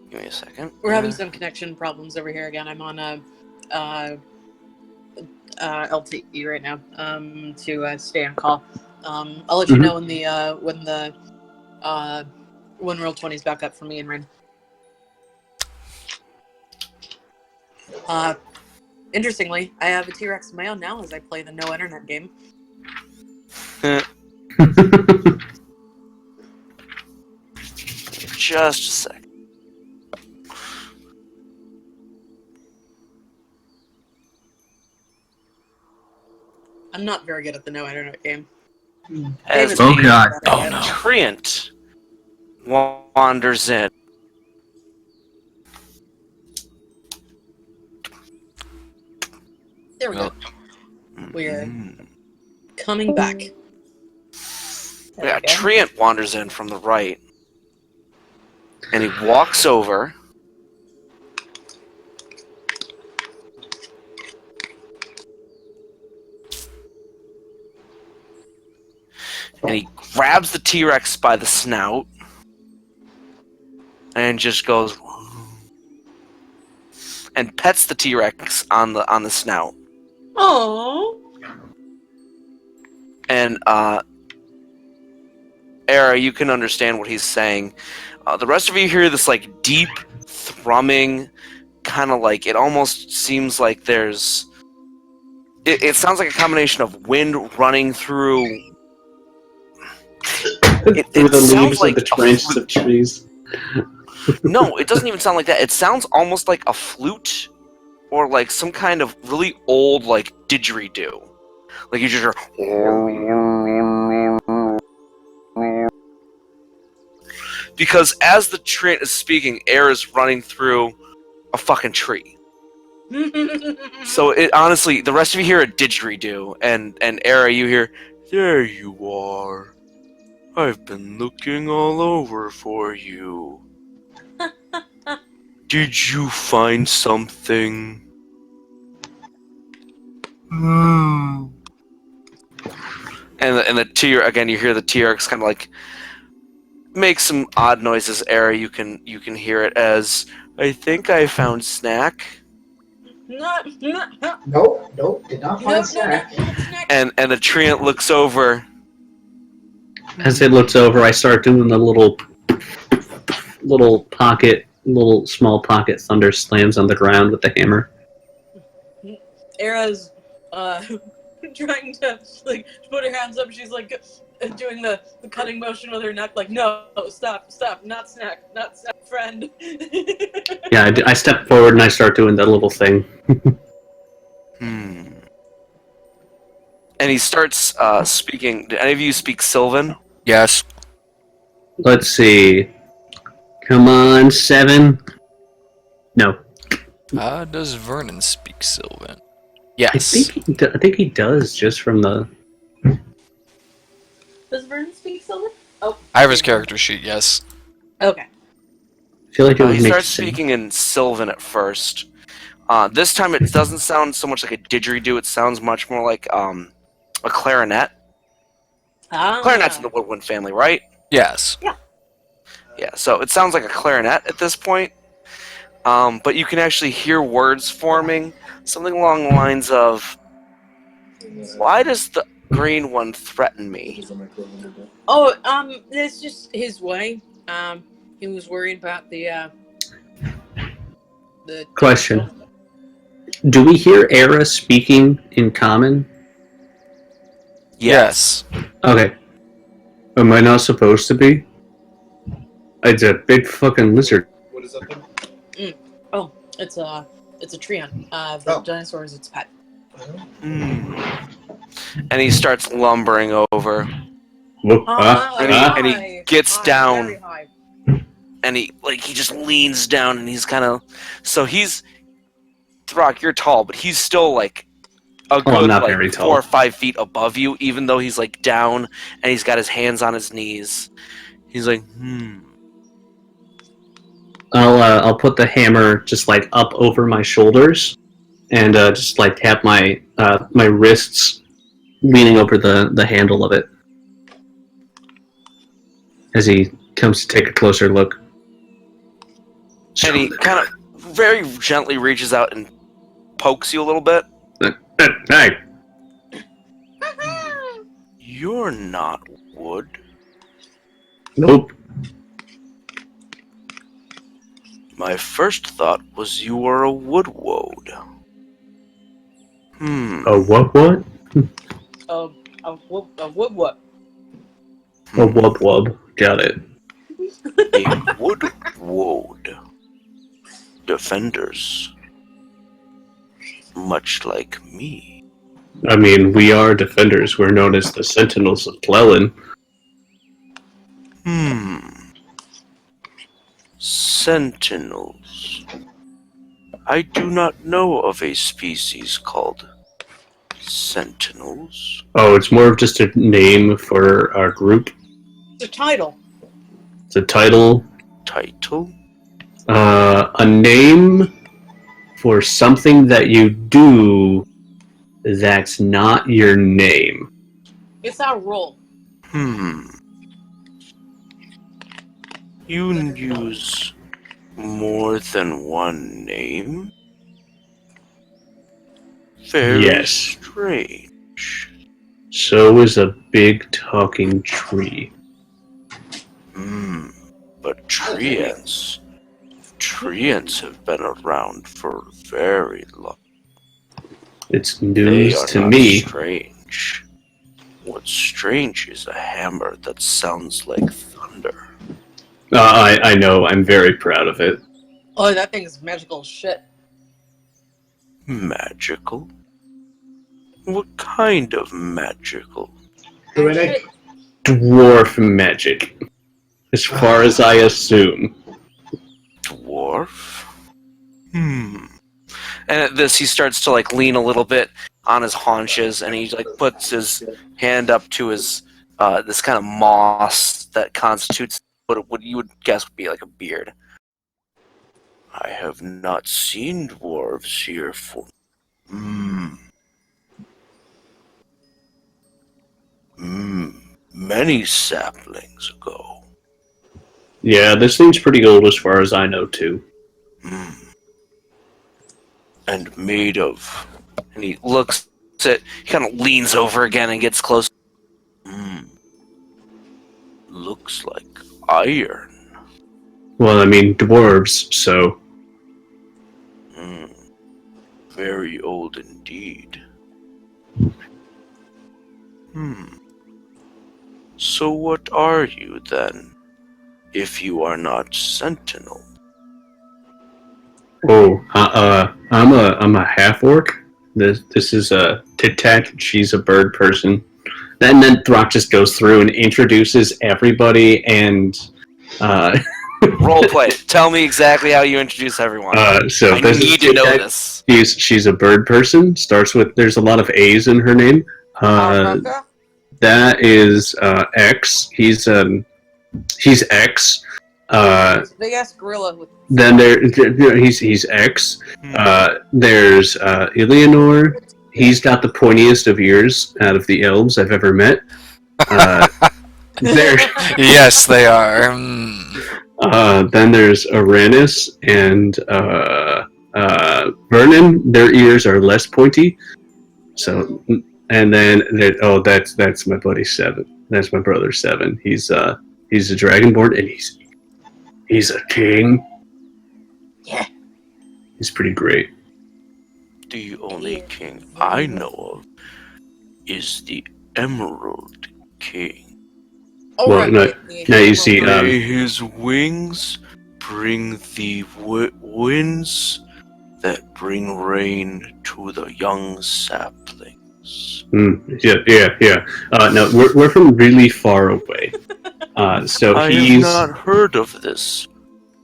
A: Give me a second.
B: We're having some connection problems over here again. I'm on a LTE right now to stay on call. I'll let you know when roll 20's back up for me and Rin. Interestingly, I have a T-Rex of my own now as I play the no internet game.
A: Just a sec.
B: I'm not very good at the no internet game.
A: As
B: David's
C: Oh,
B: better
C: God.
B: at
E: Oh,
B: it.
E: no.
A: Treant wanders in.
B: There we go. We're
A: Mm.
B: coming back. There
A: Yeah,
B: we go.
A: Treant wanders in from the right. And he walks over. And he grabs the T-Rex by the snout. And just goes... And pets the T-Rex on the snout.
B: Aww.
A: And, Aera, you can understand what he's saying. The rest of you hear this, like, deep thrumming, kind of like, it almost seems like there's... It sounds like a combination of wind running through...
C: Through the
A: sounds
C: leaves
A: like
C: of the
A: a
C: branches
A: flute.
C: of trees.
A: No, it doesn't even sound like that. It sounds almost like a flute or like some kind of really old like didgeridoo. Like you just hear... Because as the Trent is speaking, air is running through a fucking tree. So it honestly, the rest of you hear a didgeridoo, and Aera, you hear, "There you are. I've been looking all over for you. Did you find something?" And the T-Rex, again, you hear the T-Rex kind of like make some odd noises. Aera, you can hear it as, "I think I found snack."
D: Nope, did not find snack.
B: Snack
A: And the treant looks over.
C: As it looks over, I start doing the little small pocket thunder slams on the ground with the hammer.
B: Aera's trying to like put her hands up. She's like doing the cutting motion with her neck, like, no, stop, not snack, friend.
C: Yeah, I step forward and I start doing that little thing.
A: And he starts speaking. Do any of you speak Sylvan?
E: Yes.
C: Let's see. Come on, 7. No.
E: Does Vernon speak Sylvan?
C: I
E: Yes.
C: think he does, just from the...
B: Does Vernon speak Sylvan? Oh.
E: I have his character sheet, yes.
B: Okay.
C: I feel like it would
A: He
C: make
A: starts
C: sense.
A: speaking in Sylvan at first. This time it doesn't sound so much like a didgeridoo. It sounds much more like a clarinet. Clarinet's in the woodwind family, right?
E: Yes.
A: Yeah, so it sounds like a clarinet at this point. But you can actually hear words forming. Something along the lines of, why does the green one threaten me?
B: Oh, it's just his way. He was worried about the
C: Question. Do we hear Aera speaking in common?
E: Yes.
C: Okay. Am I not supposed to be? It's a big fucking lizard.
F: What is that thing?
B: Oh, it's a treant. The dinosaur is its pet.
A: And he starts lumbering over.
C: Whoop,
A: And he gets
B: High,
A: down.
B: very high.
A: And he just leans down and he's kind of... So he's... Throkk, you're tall, but he's still like a good
C: not
A: like
C: very tall.
A: 4 or 5 feet above you, even though he's like down and he's got his hands on his knees. He's like,
C: I'll put the hammer just like up over my shoulders, and just like have my my wrists leaning over the handle of it as he comes to take a closer look.
A: And he kind of very gently reaches out and pokes you a little bit.
C: Hey,
A: You're not wood.
C: nope.
A: My first thought was you were a wood woad.
C: A what?
B: A what?
C: A wub. Got it.
A: A wood woad. Defenders. Much like me.
C: I mean, we are defenders. We're known as the Sentinels of Cleland.
A: Sentinels. I do not know of a species called Sentinels.
C: Oh, it's more of just a name for our group.
B: It's a title.
C: It's a title.
A: Title?
C: A name for something that you do that's not your name.
B: It's our role.
A: You use more than one name? Very
C: Yes.
A: strange.
C: So is a big talking tree.
A: But treants have been around for very long.
C: It's
A: They
C: news
A: are
C: to
A: not
C: me.
A: strange. What's strange is a hammer that sounds like thunder.
C: I know. I'm very proud of it.
B: Oh, that thing is magical as shit.
A: Magical? What kind of magical?
D: Druidic?
C: Dwarf magic. As far as I assume.
A: Dwarf? And at this, he starts to like lean a little bit on his haunches, and he like puts his hand up to his this kind of moss that constitutes what you would guess would be like a beard. I have not seen dwarves here for many saplings ago.
C: Yeah, this thing's pretty old as far as I know, too.
A: And made of... And he looks He kind of leans over again and gets close. Looks like iron.
C: Well, I mean, dwarves, so...
A: Very old indeed. So what are you, then, if you are not Sentinel?
C: Oh, I'm a half-orc. This is a Tic-Tac. She's a bird person. And then Throkk just goes through and introduces everybody and...
A: Role play. Tell me exactly how you introduce everyone.
C: So
A: I
C: this
A: need
C: is
A: to know
C: Tic-Tac.
A: this.
C: She's a bird person. Starts with... There's a lot of A's in her name.
B: Aarakocra?
C: That is X. He's X.
B: Big ass gorilla with.
C: Then he's X. There's Illianor. He's got the pointiest of ears out of the elves I've ever met. There.
E: Yes, they are.
C: Then there's Arranis and Vernon. Their ears are less pointy. So, and then that's my buddy Seven. That's my brother Seven. He's a Dragonborn and he's a king.
B: Yeah.
C: He's pretty great.
A: The only king I know of is the Emerald King.
B: Oh,
C: Well,
B: right,
C: no,
B: yeah.
C: now you see,
A: May his wings bring the winds that bring rain to the young saplings.
C: Yeah. No, we're from really far away. So
A: I
C: he's
A: have not heard of this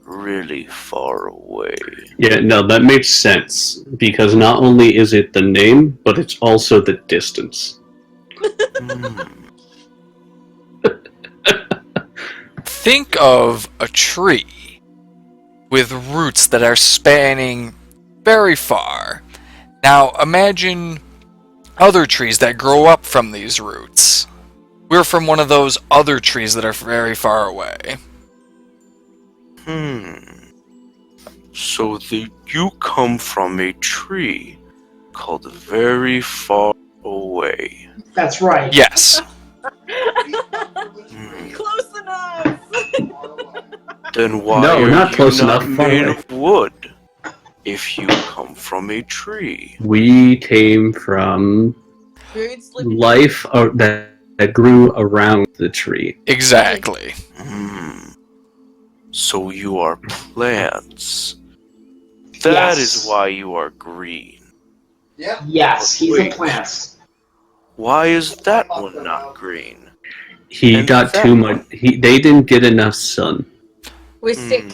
A: really far away.
C: yeah. No, that makes sense because not only is it the name, but it's also the distance.
E: Think of a tree with roots that are spanning very far. Now imagine other trees that grow up from these roots. We're from one of those other trees that are very far away.
A: So you come from a tree called Very Far Away.
D: That's right.
E: Yes.
B: Close enough.
A: Then why
C: No,
A: are
C: not
A: you
C: close
A: not
C: enough, far
A: made
C: away.
A: of wood if you come from a tree?
C: We came from
B: Birds living.
C: life that grew around the tree.
E: Exactly.
A: So you are plants. That is
D: Yes.
A: why you are green.
F: Yeah.
D: Yes, he's
A: Wait.
D: a plant.
A: Why is that one not green?
C: He
A: And
C: got
A: that
C: too
A: one-
C: much. They didn't get enough sun.
B: We're sick.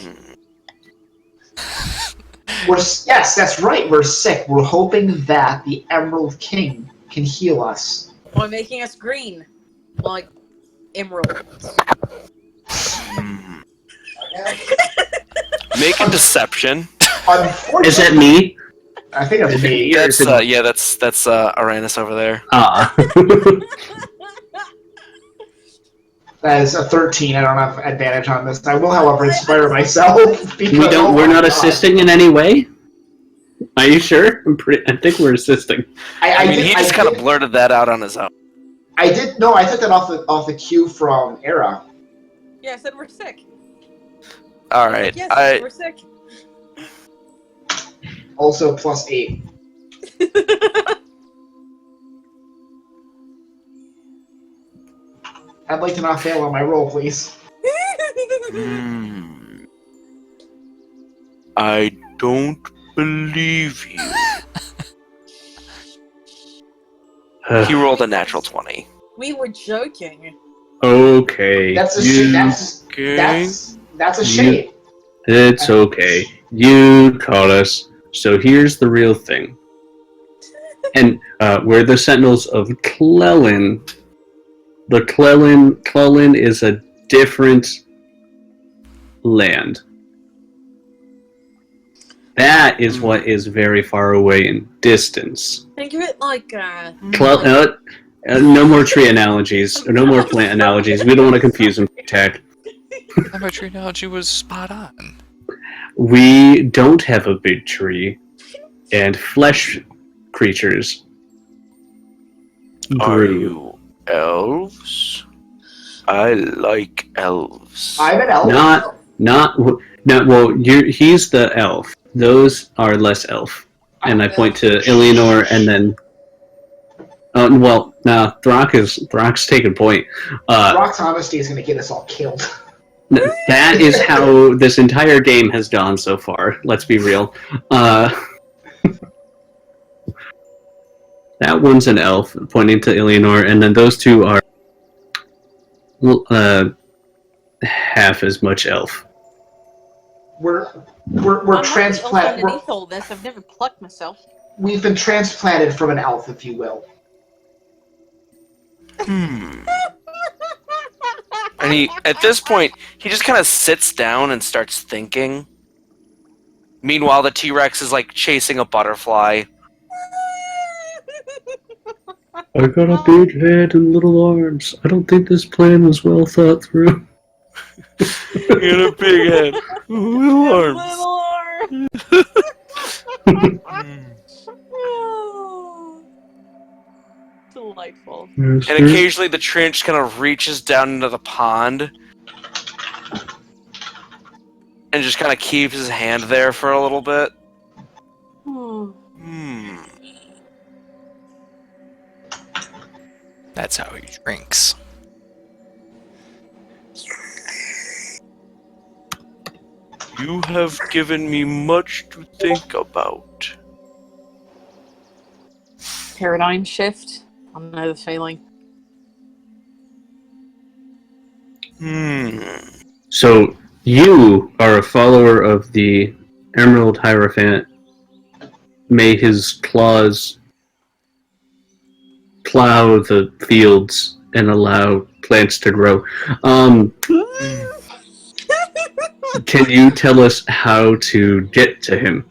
D: Yes, that's right. We're sick. We're hoping that the Emerald King can heal us.
B: By making us green. Like emeralds.
A: Make a deception.
D: Unfortunately,
C: Is that me?
D: I think that's me.
A: That's that's Arranis over there.
C: Ah.
D: That is a 13. I don't have advantage on this. I will, however, inspire myself. Because,
C: We don't.
D: oh
C: We're
D: my
C: not
D: God.
C: assisting in any way. Are you sure? I think we're assisting.
A: I mean, he just kind of
D: did-
A: blurted that out on his own.
D: I did. No, I took that off the cue from Aera.
B: Yeah, I said we're sick.
A: All right.
B: Yes, we're sick.
D: Also +8. I'd like to not fail on my roll, please.
A: I don't believe you. He rolled a natural 20.
B: We were joking.
C: Okay.
D: That's a
C: you,
A: Okay.
D: that's a shame.
C: It's okay. You caught us. So here's the real thing. And we're the Sentinels of Cleland. The Clelen is a different land. That is what is very far away in distance.
B: Think of it like
C: No more tree analogies. No more plant analogies. We don't want to confuse them. Tech.
E: My tree analogy was spot on.
C: We don't have a big tree and flesh creatures.
A: Are
C: Brood.
A: you elves? I like elves.
D: I'm an elf.
C: Well, he's the elf. Those are less elf. And I point to Illianor, and then. Throkk's taking point.
D: Rock's honesty is going to get us all killed.
C: That is how this entire game has gone so far. Let's be real. That one's an elf, pointing to Illianor, and then those two are half as much elf.
D: We're
B: I'm
D: transplanted.
B: underneath all this. I've never plucked myself.
D: We've been transplanted from an elf, if you will.
A: And at this point, he just kind of sits down and starts thinking. Meanwhile, the T-Rex is like chasing a butterfly.
C: I got a big head and little arms. I don't think this plan was well thought through.
A: In a big head, little arms.
B: Delightful.
A: And occasionally, the tree just kind of reaches down into the pond, and just kind of keeps his hand there for a little bit.
E: That's how he drinks.
A: You have given me much to think about.
B: Paradigm shift. I know the feeling.
C: So, you are a follower of the Emerald Hierophant. May his claws plow the fields and allow plants to grow. Can you tell us how to get to him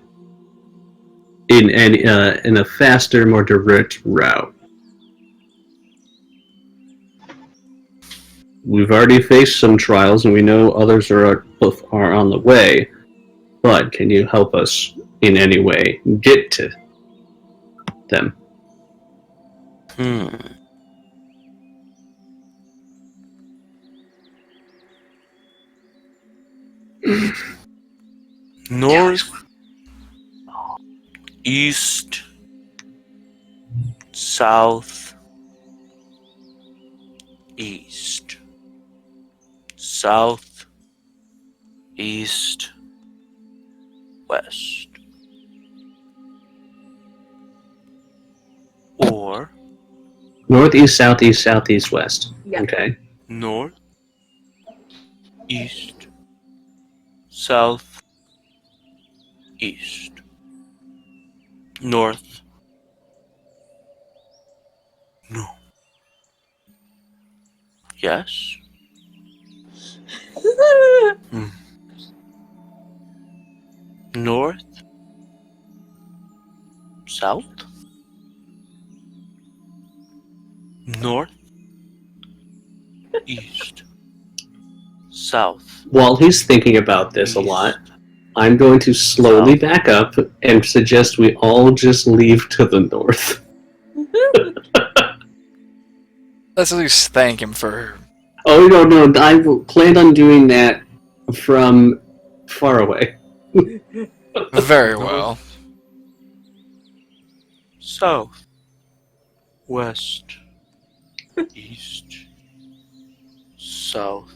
C: in a faster, more direct route? We've already faced some trials, and we know others are on the way. But can you help us in any way get to them?
A: North, east, south, east, south, east, west. Or
C: Northeast, southeast, southeast, west.
B: Yeah.
C: Okay.
A: north, east, south, east, north. No. Yes? North? South? North? East? South?
C: While he's thinking about this a lot, I'm going to slowly back up and suggest we all just leave to the north.
E: Let's at least thank him for...
C: Oh, no, I planned on doing that from far away.
E: Very well.
A: South? West? East? South?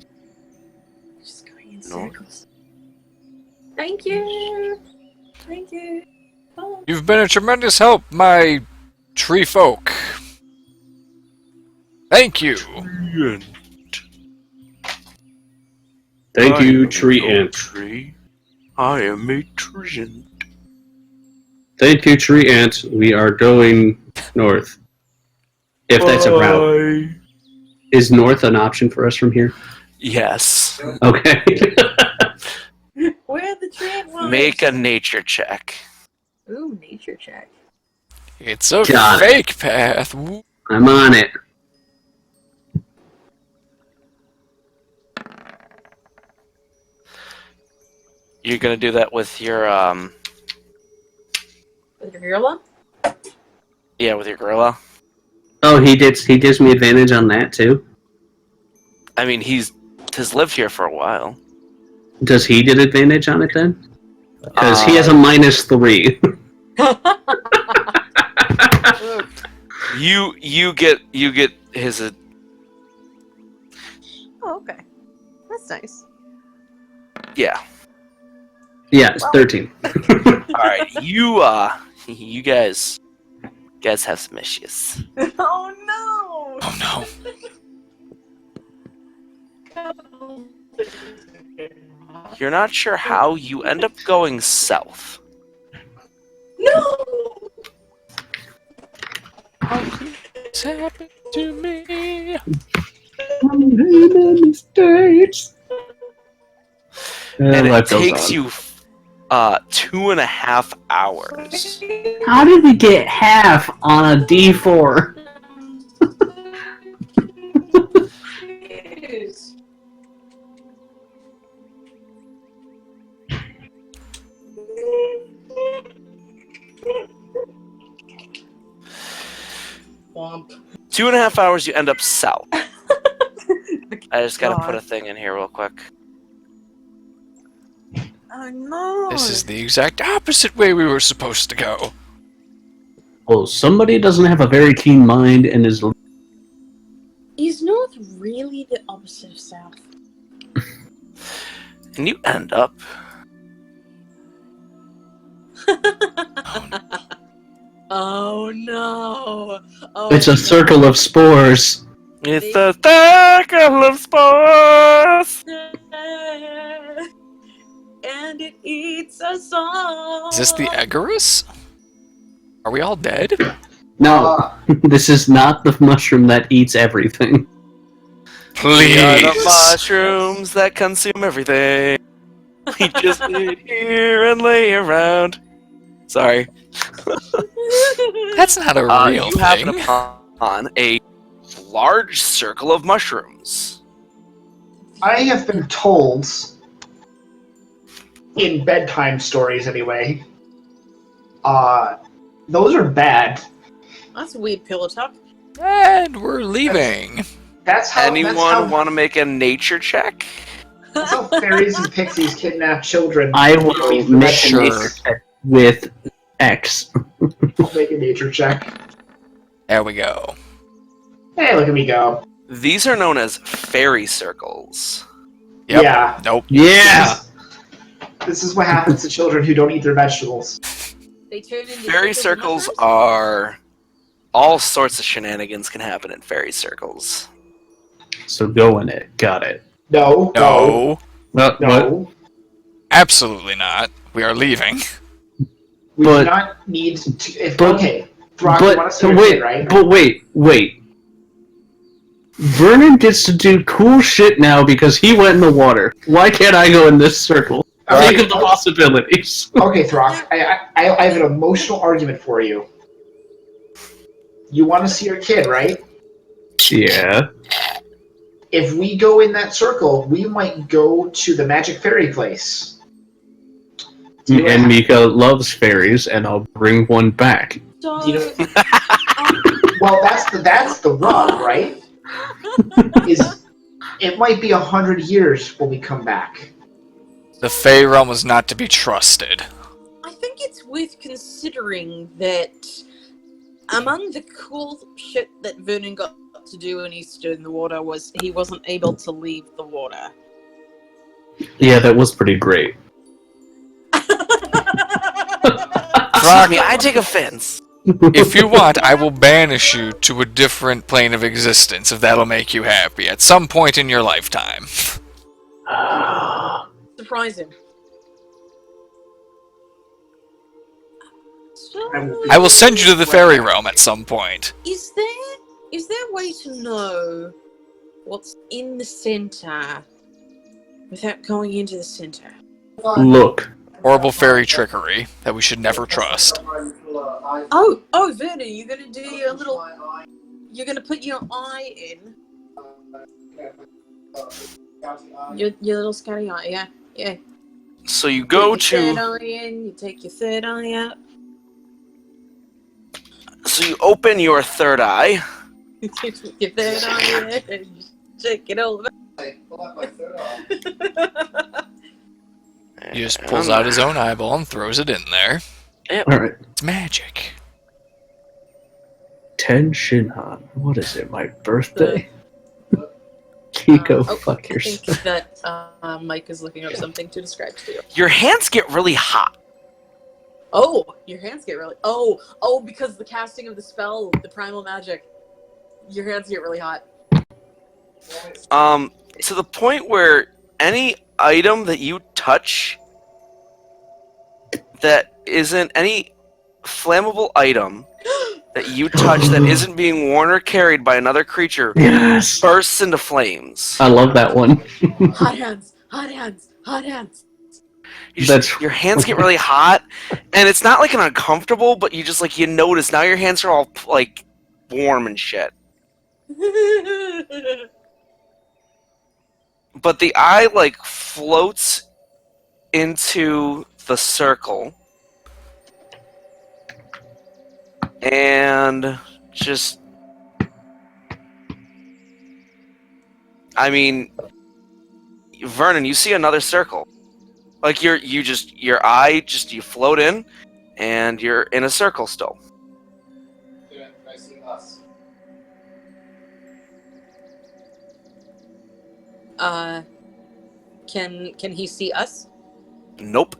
B: Just going in
A: North.
B: circles. Thank you. Thank you. Oh.
E: You've been a tremendous help, my tree folk. Thank you.
C: Thank you, Tree Ant.
A: Tree. I am a treant.
C: Thank you, Tree Ant. We are going north. If that's a route. Is north an option for us from here?
A: Yes.
C: Okay.
B: Where the train was?
A: Make a nature check.
B: Ooh, nature check.
E: It's a
C: Got it.
E: fake path. Woo.
C: I'm on it.
A: You're gonna do that with your
B: With your gorilla?
A: yeah, with your gorilla.
C: Oh, he gives me advantage on that too.
A: I mean, he's lived here for a while.
C: Does he get advantage on it then? Because he has a -3.
A: You get his.
G: Oh, okay. That's nice.
A: Yeah.
C: Yeah, it's 13.
A: All right. You guys have some issues.
G: Oh no!
E: Oh no.
A: You're not sure how you end up going south.
G: No!
E: What's happened to me?
A: And it
C: life goes
A: takes
C: on.
A: you 2.5 hours.
C: How did we get half on a D4?
B: Womp.
A: 2.5 hours, you end up south. I just gotta put a thing in here real quick.
G: Oh no!
E: This is the exact opposite way we were supposed to go.
C: Well, somebody doesn't have a very keen mind and is...
B: Is north really the opposite of south?
A: And you end up
B: Oh no! Oh,
C: It's a circle of spores.
A: It's a circle of spores.
B: And it eats us all.
E: Is this the Egarus? Are we all dead?
C: No, this is not the mushroom that eats everything.
A: We are the
E: Please.
A: mushrooms that consume everything. We just sit here and lay around. Sorry.
E: That's not a real
A: You happen
E: thing.
A: upon a large circle of mushrooms.
D: I have been told, in bedtime stories anyway, those are bad.
B: That's a weird pillow talk.
E: And we're leaving.
D: That's how.
A: Anyone want to make a nature check?
D: That's how fairies and pixies kidnap children.
C: I will make
E: Sure.
C: a nature check with X.
D: I'll make a nature check.
E: There we go.
D: Hey, look at me go.
A: These are known as fairy circles.
E: Yep.
D: Yeah.
E: Nope.
C: Yeah!
D: This is what happens to children who don't eat their vegetables.
B: They turn into
A: Fairy circles are all sorts of shenanigans can happen in fairy circles.
C: So go in it. Got it.
D: No.
E: No.
C: What?
D: No.
E: Absolutely not. We are leaving.
D: We
C: But-
D: do not need to. If,
C: but-
D: okay. Throkk, you want to see your
C: wait,
D: kid, right?
C: but wait. Vernon gets to do cool shit now because he went in the water. Why can't I go in this circle? Think of the possibilities.
D: Okay, Throkk, I have an emotional argument for you. You want to see your kid, right?
C: Yeah.
D: If we go in that circle, we might go to the magic fairy place. Do you
C: And
D: know-
C: Mika loves fairies, and I'll bring one back.
B: So,
D: do you know- well, that's the rub, right? Is it might be 100 years when we come back.
E: The Fey realm was not to be trusted.
B: I think it's worth considering that among the cool shit that Vernon got to do when he stood in the water was he wasn't able to leave the water.
C: Yeah, that was pretty great.
A: Excuse me, I take offense.
E: If you want, I will banish you to a different plane of existence if that'll make you happy at some point in your lifetime.
B: Surprise him. So,
E: I will send you to the fairy realm at some point.
B: is there a way to know what's in the center without going into the center?
C: Look.
E: Horrible fairy trickery that we should never trust.
B: Oh, Vernon, you're gonna do your little. You're gonna put your eye in. Your little scatty eye, yeah.
A: So you go
B: Put your third
A: to.
B: eye in. You take your third eye out.
A: So you open your third eye,
B: Get that on the edge. Shake it over.
F: Pull out my foot off.
E: He just pulls out his own eyeball and throws it in there.
C: All right.
E: It's magic.
C: Tension on. What is it? My birthday? Kiko, fuck
B: I
C: yourself.
B: think that Mike is looking up something to describe to you.
A: Your hands get really hot.
B: Oh, your hands get really... Oh, because the casting of the spell, the primal magic, your hands get really hot.
A: To the point where any item that you touch that isn't any flammable item that you touch that isn't being worn or carried by another creature
C: Yes.
A: bursts into flames.
C: I love that one.
B: Hot hands, hot hands, hot hands.
A: Your hands get really hot, and it's not like an uncomfortable, but you just like you notice now your hands are all like warm and shit. But the eye like floats into the circle and just Vernon, you see another circle. Like you float in and you're in a circle still.
F: Yeah, I see us.
B: Can he see us?
A: Nope.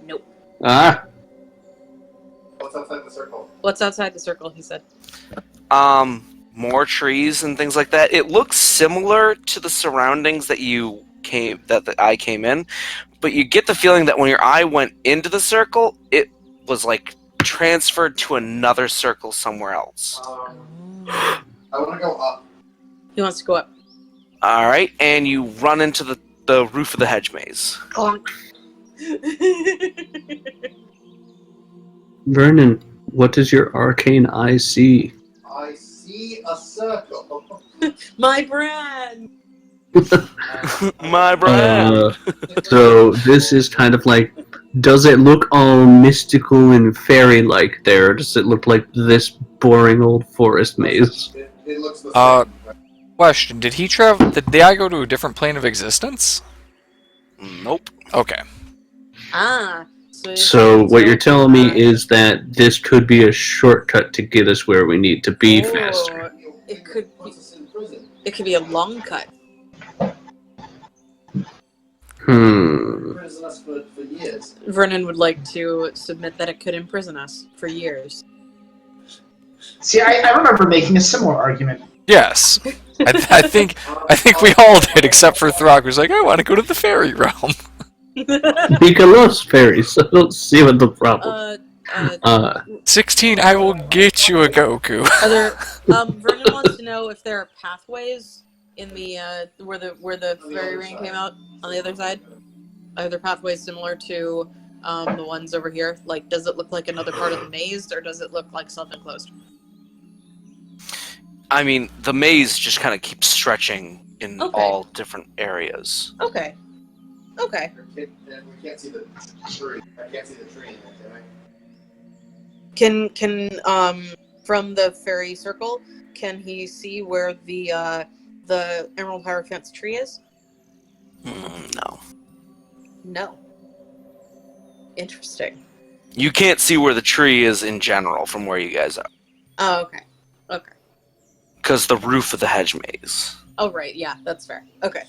B: Nope.
C: Ah.
F: What's outside the circle?
B: What's outside the circle, he said.
A: More trees and things like that. It looks similar to the surroundings that the eye came in, but you get the feeling that when your eye went into the circle, it was like transferred to another circle somewhere else.
F: I want to go up.
B: He wants to go up.
A: All right, and you run into the roof of the hedge maze.
B: Clonk.
C: Vernon, what does your arcane eye see?
F: I see a circle.
B: My brand.
A: My brand.
C: So this is kind of like, does it look all mystical and fairy-like there, or does it look like this boring old forest maze?
F: It looks the same.
E: Question: did he travel? Did the eye go to a different plane of existence?
A: Nope.
E: Okay.
B: Ah.
C: So what you're telling me is that this could be a shortcut to get us where we need to be faster.
B: It could
F: Puts us in prison.
B: It could be a long cut.
F: Prison us for years.
B: Vernon would like to submit that it could imprison us for years.
D: See, I remember making a similar argument.
E: Yes. I think we all did, except for Throkk, who's like, I want to go to the fairy realm.
C: Mika loves fairies, so I don't see what the problem.
E: 16, I will get you a Goku.
B: Vernon wants to know if there are pathways in the where the fairy ring came out on the other side. Are there pathways similar to the ones over here? Like, does it look like another part of the maze, or does it look like self-enclosed?
A: I mean, the maze just kind of keeps stretching in
B: Okay.
A: all different areas.
B: Okay. Okay.
F: We can't see the tree. I can't see the tree in there, can I?
B: Can from the fairy circle, can he see where the Emerald Hierophant's tree is?
A: No.
B: No. Interesting.
A: You can't see where the tree is in general from where you guys are.
B: Oh, okay. Okay.
A: Because the roof of the hedge maze.
B: Oh, right. Yeah, that's fair. Okay.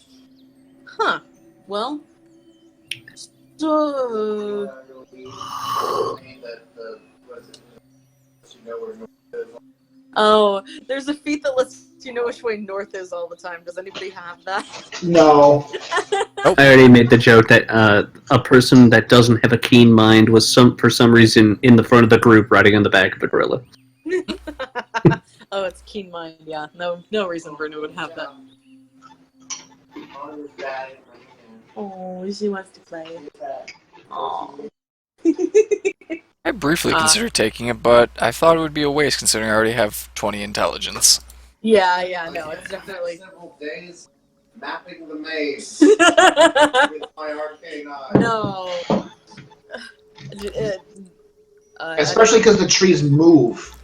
B: Huh. Well. So. Oh, there's a feat that lets you know which way north is all the time. Does anybody have that?
D: No.
C: I already made the joke that a person that doesn't have a keen mind was for some reason in the front of the group riding on the back of a gorilla.
B: Oh, it's keen mind. Yeah, no reason Bruno would have that. Oh, she wants to play. Oh.
E: I briefly considered taking it, but I thought it would be a waste considering I already have 20 intelligence.
B: Yeah, no, it's definitely.
F: Several days mapping the maze with my arcane eye.
B: No.
D: Especially because the trees move.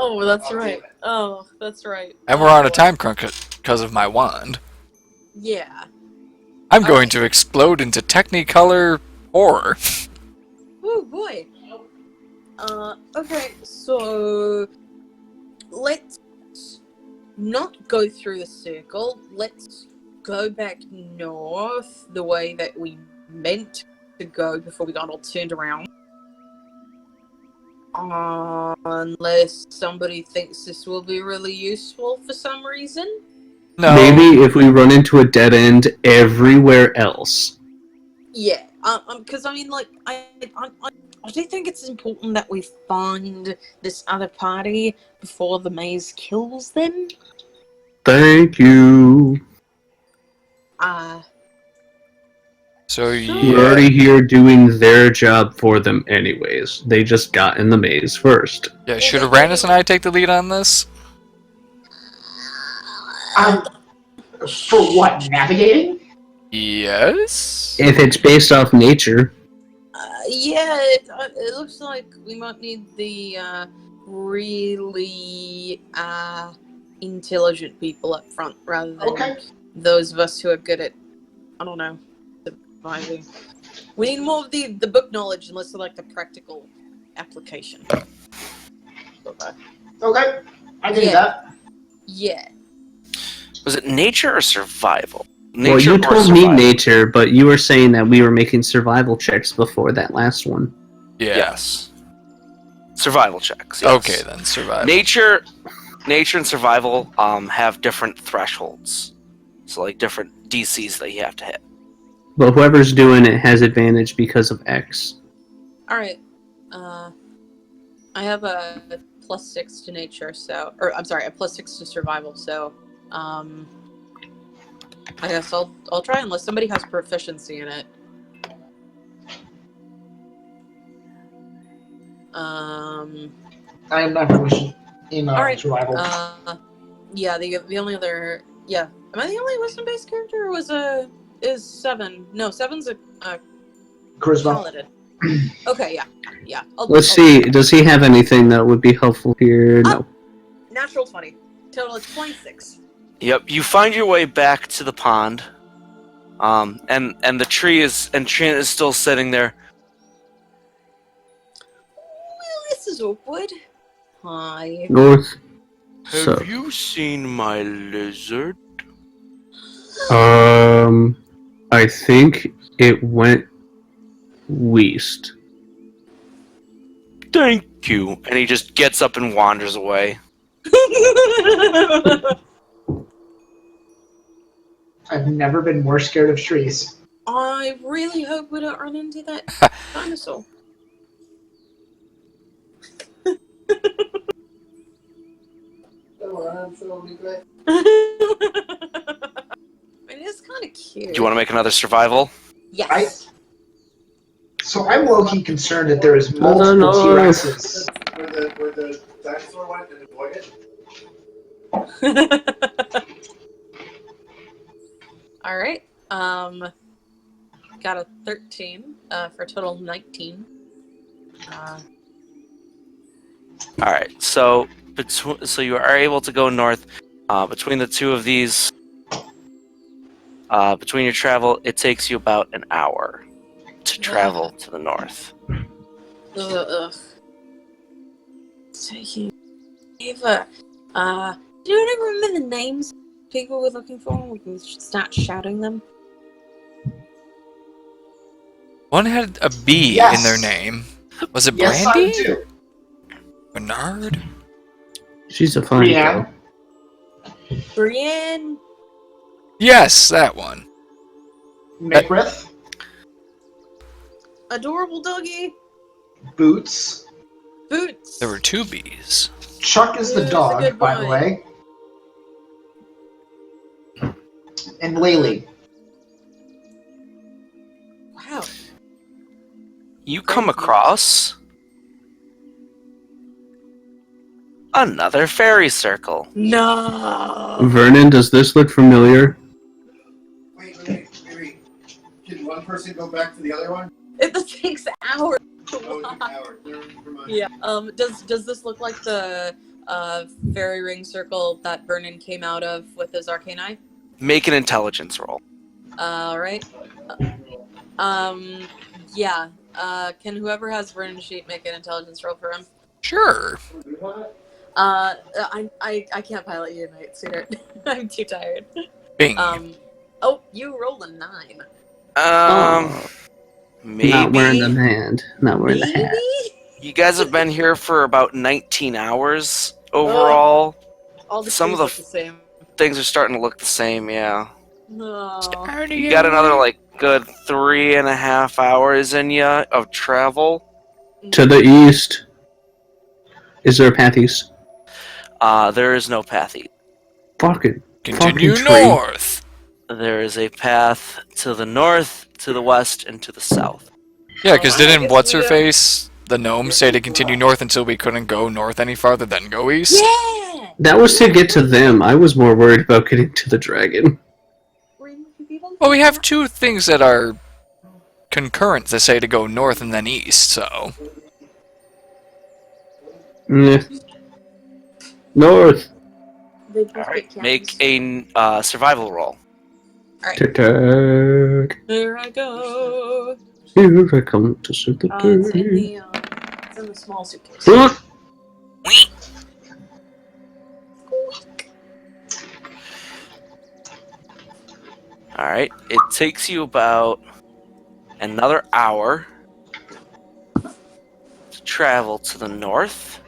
B: Oh, that's
F: Oh,
B: right.
F: damn it.
B: Oh, that's right.
E: And we're on a time crunch because of my wand.
B: Yeah.
E: I'm going
B: Alright.
E: to explode into Technicolor horror.
B: Oh boy. Okay, so let's not go through the circle. Let's go back north the way that we meant to go before we got all turned around. Unless somebody thinks this will be really useful for some reason.
E: No.
C: Maybe if we run into a dead end everywhere else.
B: Yeah, because I mean, like, I do think it's important that we find this other party before the maze kills them.
C: Thank you.
E: So
C: We're
E: yeah.
C: already here doing their job for them anyways. They just got in the maze first.
E: Yeah, should Arranis and I take the lead on this?
D: For what? Navigating?
E: Yes.
C: If it's based off nature,
B: Yeah, it looks like we might need the really intelligent people up front rather than
D: Okay.
B: those of us who are good at, I don't know, surviving. We need more of the book knowledge and less of like the practical application.
D: Okay. I can do
B: Yeah.
D: that.
B: Yeah.
A: Was it nature or survival?
C: well,
A: Nature
C: you
A: or
C: told me
A: survival?
C: nature, but you were saying that we were making survival checks before that last one.
E: Yeah.
A: Yes. Survival checks. Yes.
E: Okay then, survival.
A: Nature and survival have different thresholds. So like different DCs that you have to hit.
C: But whoever's doing it has advantage because of X.
B: Alright. I have a +6 to nature, so, or I'm sorry, a +6 to survival, so I guess I'll try unless somebody has proficiency in it.
D: I am not proficient in
B: Alright.
D: survival.
B: Yeah, the only other, yeah. Am I the only wisdom-based character, or is 7? No, 7's a
D: Charisma.
B: paladin. Okay, yeah. Yeah.
C: Let's see, does he have anything that would be helpful here? No.
B: Natural 20. Total is 26.
A: Yep. You find your way back to the pond. And the tree is still sitting there.
B: Well, this is awkward. Hi.
C: North.
A: Have
C: So,
A: you seen my lizard?
C: I think it went west.
A: Thank you. And he just gets up and wanders away.
D: I've never been more scared of trees.
B: I really hope we don't run into that dinosaur. It is kind of cute.
A: Do you want to make another survival?
B: Yes.
D: So I'm low-key concerned that there is multiple T-Rexes.
F: Where the dinosaur went and avoided
B: All right. Got a 13 for a total of 19.
A: All right. So you are able to go north. Between the two of these, between your travel, it takes you about an hour to travel to the north.
B: Ugh. Taking Eva. Do you remember the names of people we're looking for? We can start shouting them.
E: One had a B
D: Yes.
E: in their name. Was it
D: Yes,
E: Brandy?
D: I do.
E: Bernard?
C: She's a fine
D: Brienne.
C: girl.
B: Brienne.
E: Yes, that one.
D: Mickrith.
B: Adorable doggy.
D: Boots.
B: Boots.
E: There were two B's.
D: Chuck is the
B: Who's a
D: dog,
B: good
D: by the
B: boy?
D: way. And Laylee.
B: Wow.
A: You come across another fairy circle.
B: No.
C: Vernon, does this look familiar?
F: Wait. Can one person go back to the other one?
B: It takes hours.
F: Oh, an hour. Never mind.
B: Yeah. Does this look like the fairy ring circle that Vernon came out of with his arcane eye?
A: Make an intelligence roll.
B: Alright. Yeah. Can whoever has Vernon's sheet make an intelligence roll for him?
E: Sure.
B: I can't pilot you tonight, sweetheart. I'm too tired.
E: Bing.
B: Oh, you rolled a 9.
A: Maybe.
C: Not wearing the hand. Not wearing the hat.
A: You guys have been here for about 19 hours overall.
B: All the
A: Some of
B: trees
A: the
B: look the same.
A: Things are starting to look the same, yeah.
B: Oh.
A: You got another, good 3.5 hours in you of travel.
C: To the east. Is there a path east?
A: There is no path east.
C: Fucking
E: Continue
C: fucking tree.
E: north.
A: There is a path to the north, to the west, and to the south.
E: Yeah, because
B: I
E: didn't
B: guess
E: what's
B: we
E: her
B: do.
E: face, the gnome, say to continue north until we couldn't go north any farther, then go east?
B: Yeah!
C: That was to get to them. I was more worried about getting to the dragon.
E: Well, we have two things that are concurrent that say to go north and then east, so.
C: Nah. North.
B: They both
A: Alright,
B: get
A: make
B: cannons.
A: a survival roll.
C: Tick-tack.
B: There I go.
C: Here I come to set the
B: It's
C: day.
B: in the small suitcase.
C: Huh?
A: Alright, it takes you about another hour to travel to the north.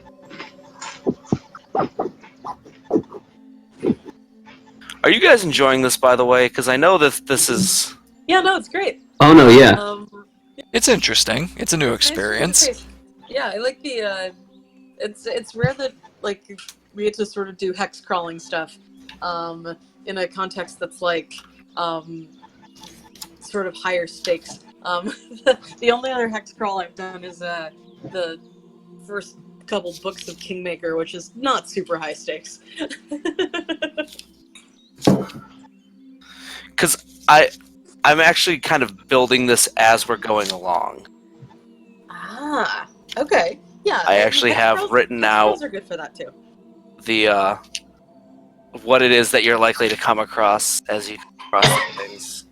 A: Are you guys enjoying this, by the way? Because I know that this is...
B: Yeah, no, it's great.
C: Oh no, yeah.
E: It's interesting. It's a new
B: Nice to see the
E: experience.
B: face. Yeah, I like the. It's rare that we get to sort of do hex crawling stuff, in a context that's sort of higher stakes. The only other hex crawl I've done is the first couple books of Kingmaker, which is not super high stakes.
A: Because I'm actually kind of building this as we're going along.
B: Ah, okay, yeah.
A: I actually
B: hex
A: have
B: crawls-
A: written
B: hex
A: out
B: crawls are good for that too.
A: the what it is that you're likely to come across as you cross the things.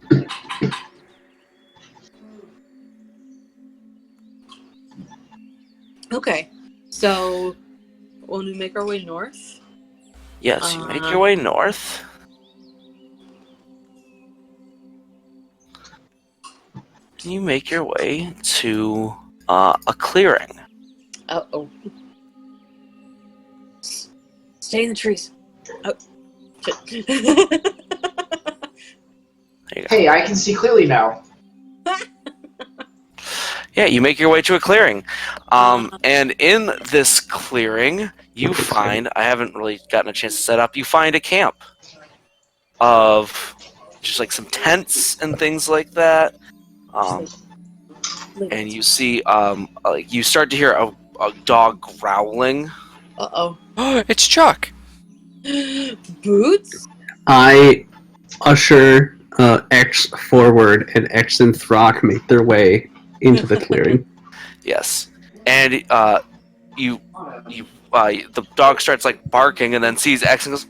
B: Okay, so when we make our way north.
A: Yes, you make your way north. You make your way to a clearing.
B: Oh. Stay in the trees. Oh. Shit.
A: There you go.
D: Hey, I can see clearly now.
A: Yeah, you make your way to a clearing. And in this clearing, you find, I haven't really gotten a chance to set up, you find a camp of just some tents and things like that. And you see, you start to hear a dog growling.
B: Uh-oh.
E: It's Chuck!
B: Boots?
C: I usher X forward, and X and Throkk make their way into the clearing.
A: Yes. And the dog starts barking and then sees X and goes,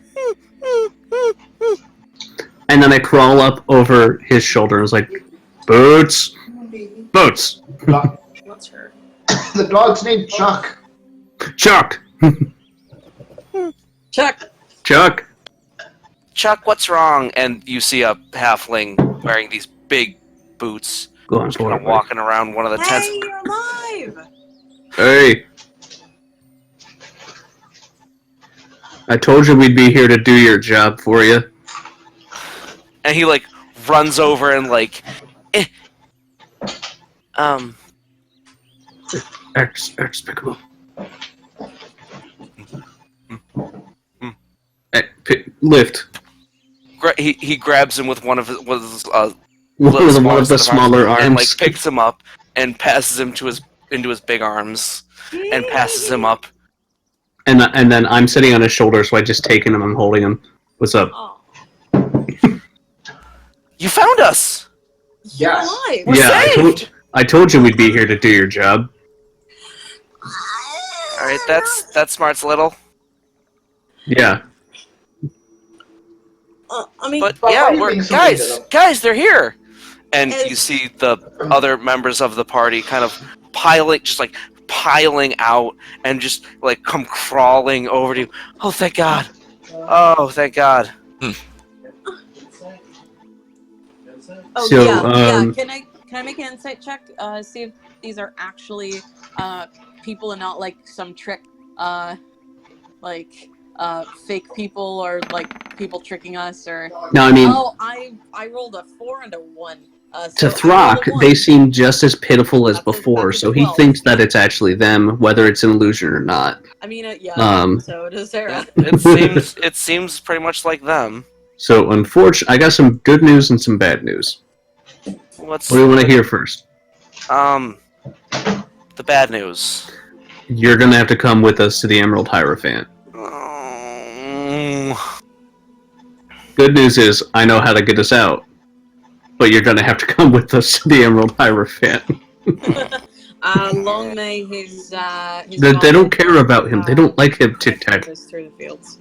C: And then I crawl up over his shoulder and was like, Boots! Boots!
B: What's her?
D: The dog's named Chuck.
C: Chuck!
B: Chuck!
C: Chuck!
A: Chuck, what's wrong? And you see a halfling wearing these big boots,
C: Go on,
A: just kind of walking around one of the tents.
B: Hey, you're alive!
C: Hey! I told you we'd be here to do your job for you.
A: And he runs over and
C: Explicable. Lift.
A: He grabs him with one of his
C: One of the smaller
A: and
C: arms.
A: picks him up and passes him into his big arms and passes him up.
C: And then I'm sitting on his shoulder, so I just take him and I'm holding him. What's up?
B: Oh,
A: You found us.
B: you're
D: Yes.
B: alive!
A: We're
C: Yeah,
A: saved!
C: I told you we'd be here to do your job.
A: All right, that's smart's little.
C: Yeah.
B: I mean,
A: But
D: But
A: yeah,
D: why do you
A: we're
D: think somebody did them?
A: guys, they're here, and
B: As-
A: you see the other members of the party kind of piling out and just like come crawling over to you. Oh, thank God! Oh, thank God!
B: oh
C: So,
B: yeah. Can I make an insight check? See if these are actually people and not like some trick, like fake people or like people tricking us or.
C: No, I mean,
B: Oh, I rolled a 4 and a 1.
C: to
B: So I rolled a
C: Throkk,
B: 1.
C: they seem just as pitiful as
B: That's a
C: before, so he
B: 12.
C: thinks that it's actually them, whether it's an illusion or not.
B: I mean, yeah.
C: Um,
B: So it is Aera.
A: It seems pretty much like them.
C: So, unfortunately, I got some good news and some bad news. What do you want to hear first?
A: The bad news.
C: You're going to have to come with us to the Emerald Hierophant. Good news is, I know how to get us out. But you're going to have to come with us to the Emerald Hierophant.
B: Long may his
C: They don't care about him. They don't like him, Tic Tac.
B: goes through the fields.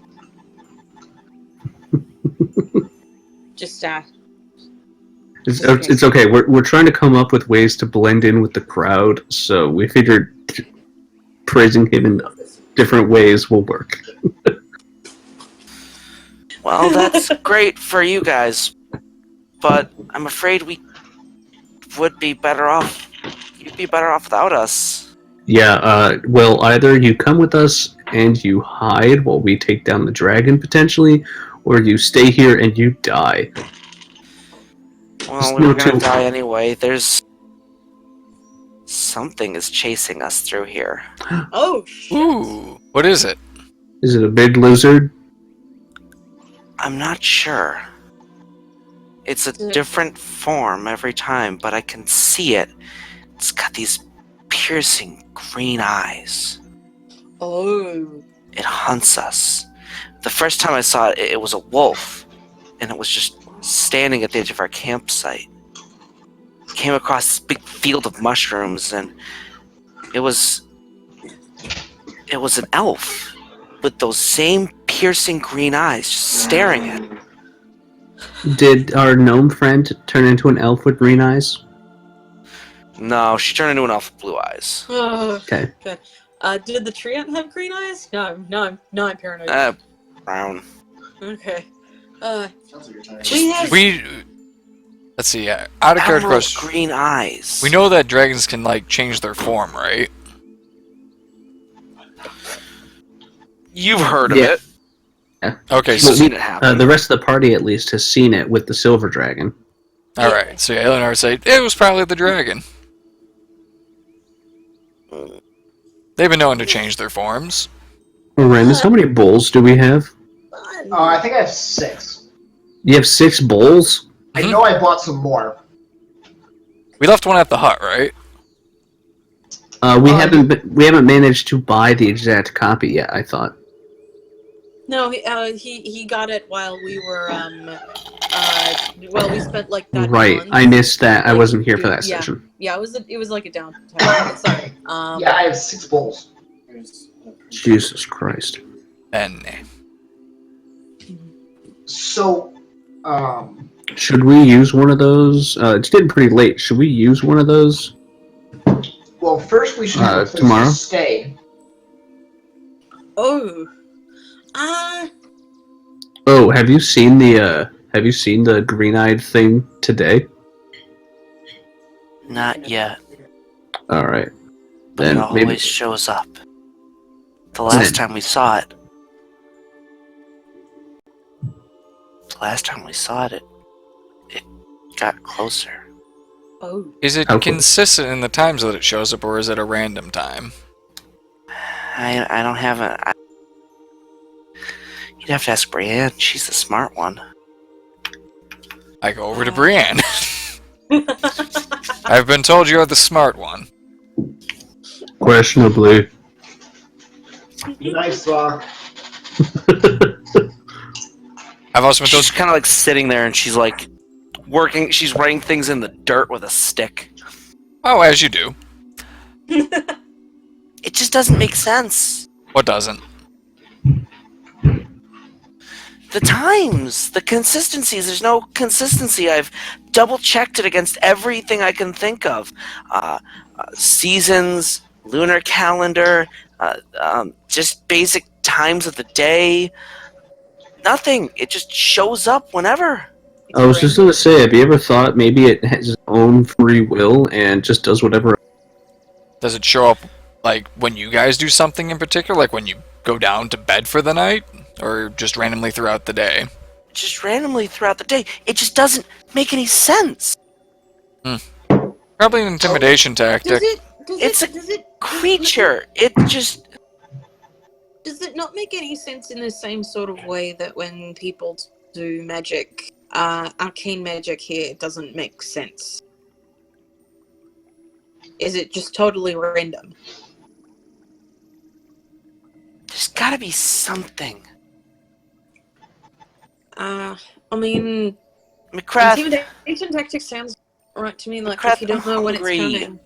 B: Just
C: It's okay. We're trying to come up with ways to blend in with the crowd, so we figured praising him in different ways will work.
A: Well, that's great for you guys, but I'm afraid we would be better off. You'd be better off without us.
C: Yeah, well, either you come with us and you hide while we take down the dragon, potentially, or you stay here and you die.
A: Well, we were gonna die anyway. There's something is chasing us through here.
B: oh shit.
E: Ooh, what is it?
C: Is it a big lizard?
A: I'm not sure. It's a different form every time, but I can see it. It's got these piercing green eyes.
B: Oh.
A: It hunts us. The first time I saw it, it was a wolf, and it was just standing at the edge of our campsite. Came across this big field of mushrooms, and it was an elf with those same piercing green eyes just staring at me.
C: Did our gnome friend turn into an elf with green eyes?
A: No, she turned into an elf with blue eyes.
C: Okay.
B: Did the treant have green eyes? No, I'm paranoid.
A: Brown.
B: Okay.
F: Sounds like you're trying
E: Let's see. Out of character
A: Emerald
E: question.
A: green eyes.
E: We know that dragons can like change their form, right?
A: You've heard of
C: Yeah.
A: it.
E: Okay,
A: You've
E: so
A: seen it happen.
C: The rest of the party, at least, has seen it with the silver dragon.
E: all right. So yeah, Illianor say it was probably the dragon. They've been known to change their forms.
C: Arranis, how many bowls do we have?
D: I think I have 6.
C: You have 6 bowls?
D: I know I bought some more.
E: We left one at the hut, right?
C: We haven't managed to buy the exact copy yet, I thought.
B: No, he got it while we were we spent like that
C: Right,
B: month.
C: I missed that. I
B: Like,
C: wasn't here for that
B: yeah.
C: session.
B: Yeah, it was like a downtime. Sorry.
D: Yeah, I have 6 bowls.
C: Jesus Christ.
E: And
D: So,
C: Should we use one of those? It's getting pretty late. Should we use one of those?
D: well, first we should have a place
C: tomorrow?
D: to stay.
B: Oh.
C: Oh, have you seen the green-eyed thing today?
A: Not yet.
C: All right.
A: But
C: Then
A: it always
C: maybe
A: shows up. The last time we saw it, it got closer.
B: Oh.
E: is it
C: Okay.
E: consistent in the times that it shows up, or is it a random time?
A: I don't have a. You'd have to ask Brienne. She's the smart one.
E: I go over to Brienne. I've been told you're the smart one.
C: questionably.
D: Nice Throkk.
E: I've also been
A: She's
E: told.
A: kind of like sitting there, and she's like working. She's writing things in the dirt with a stick.
E: Oh, as you do.
A: It just doesn't make sense.
E: What doesn't?
A: the times, the consistencies. There's no consistency. I've double checked it against everything I can think of. Seasons, lunar calendar, just basic times of the day. Nothing. It just shows up whenever.
C: I was just gonna say, have you ever thought maybe it has its own free will and just does whatever?
E: Does it show up like when you guys do something in particular, like when you go down to bed for the night, or just randomly throughout the day?
A: Just randomly throughout the day. It just doesn't make any sense.
E: Probably an intimidation tactic.
A: It's a creature. It just...
B: Does it not make any sense in the same sort of way that when people do magic, arcane magic here, it doesn't make sense? Is it just totally random?
A: There's gotta be something.
B: I mean,
A: McCrath,
B: intimidation tactic sounds right to me, like
A: McCrath,
B: if you don't
A: I'm
B: know when it's
A: hungry.
B: coming.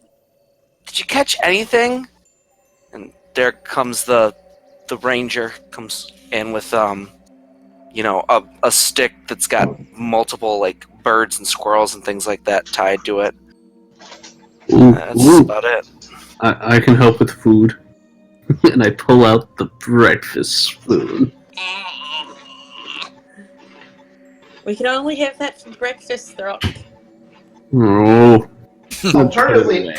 A: Did you catch anything? And there comes the ranger comes in with a stick that's got multiple like birds and squirrels and things like that tied to it. That's about it.
C: I can help with food. And I pull out the breakfast spoon.
B: We can only have that for breakfast, Throkk.
C: Oh.
D: Alternatively.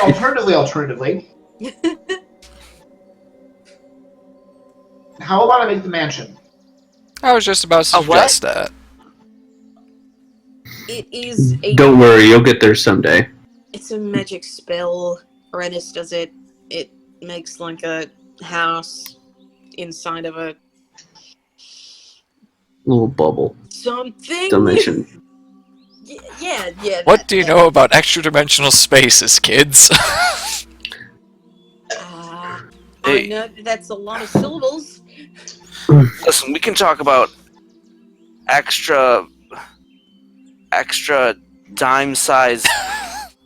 D: How about I make the mansion?
E: I was just about to
A: A what?
E: suggest that.
B: It is a...
C: Don't worry, you'll get there someday.
B: It's a magic spell. Arranis does it. It makes like a house inside of a...
C: Little bubble.
B: something.
C: Dimension.
B: Yeah.
E: What do you know about extra-dimensional spaces, kids?
B: I know that's a lot of syllables.
A: Listen, we can talk about extra dime-sized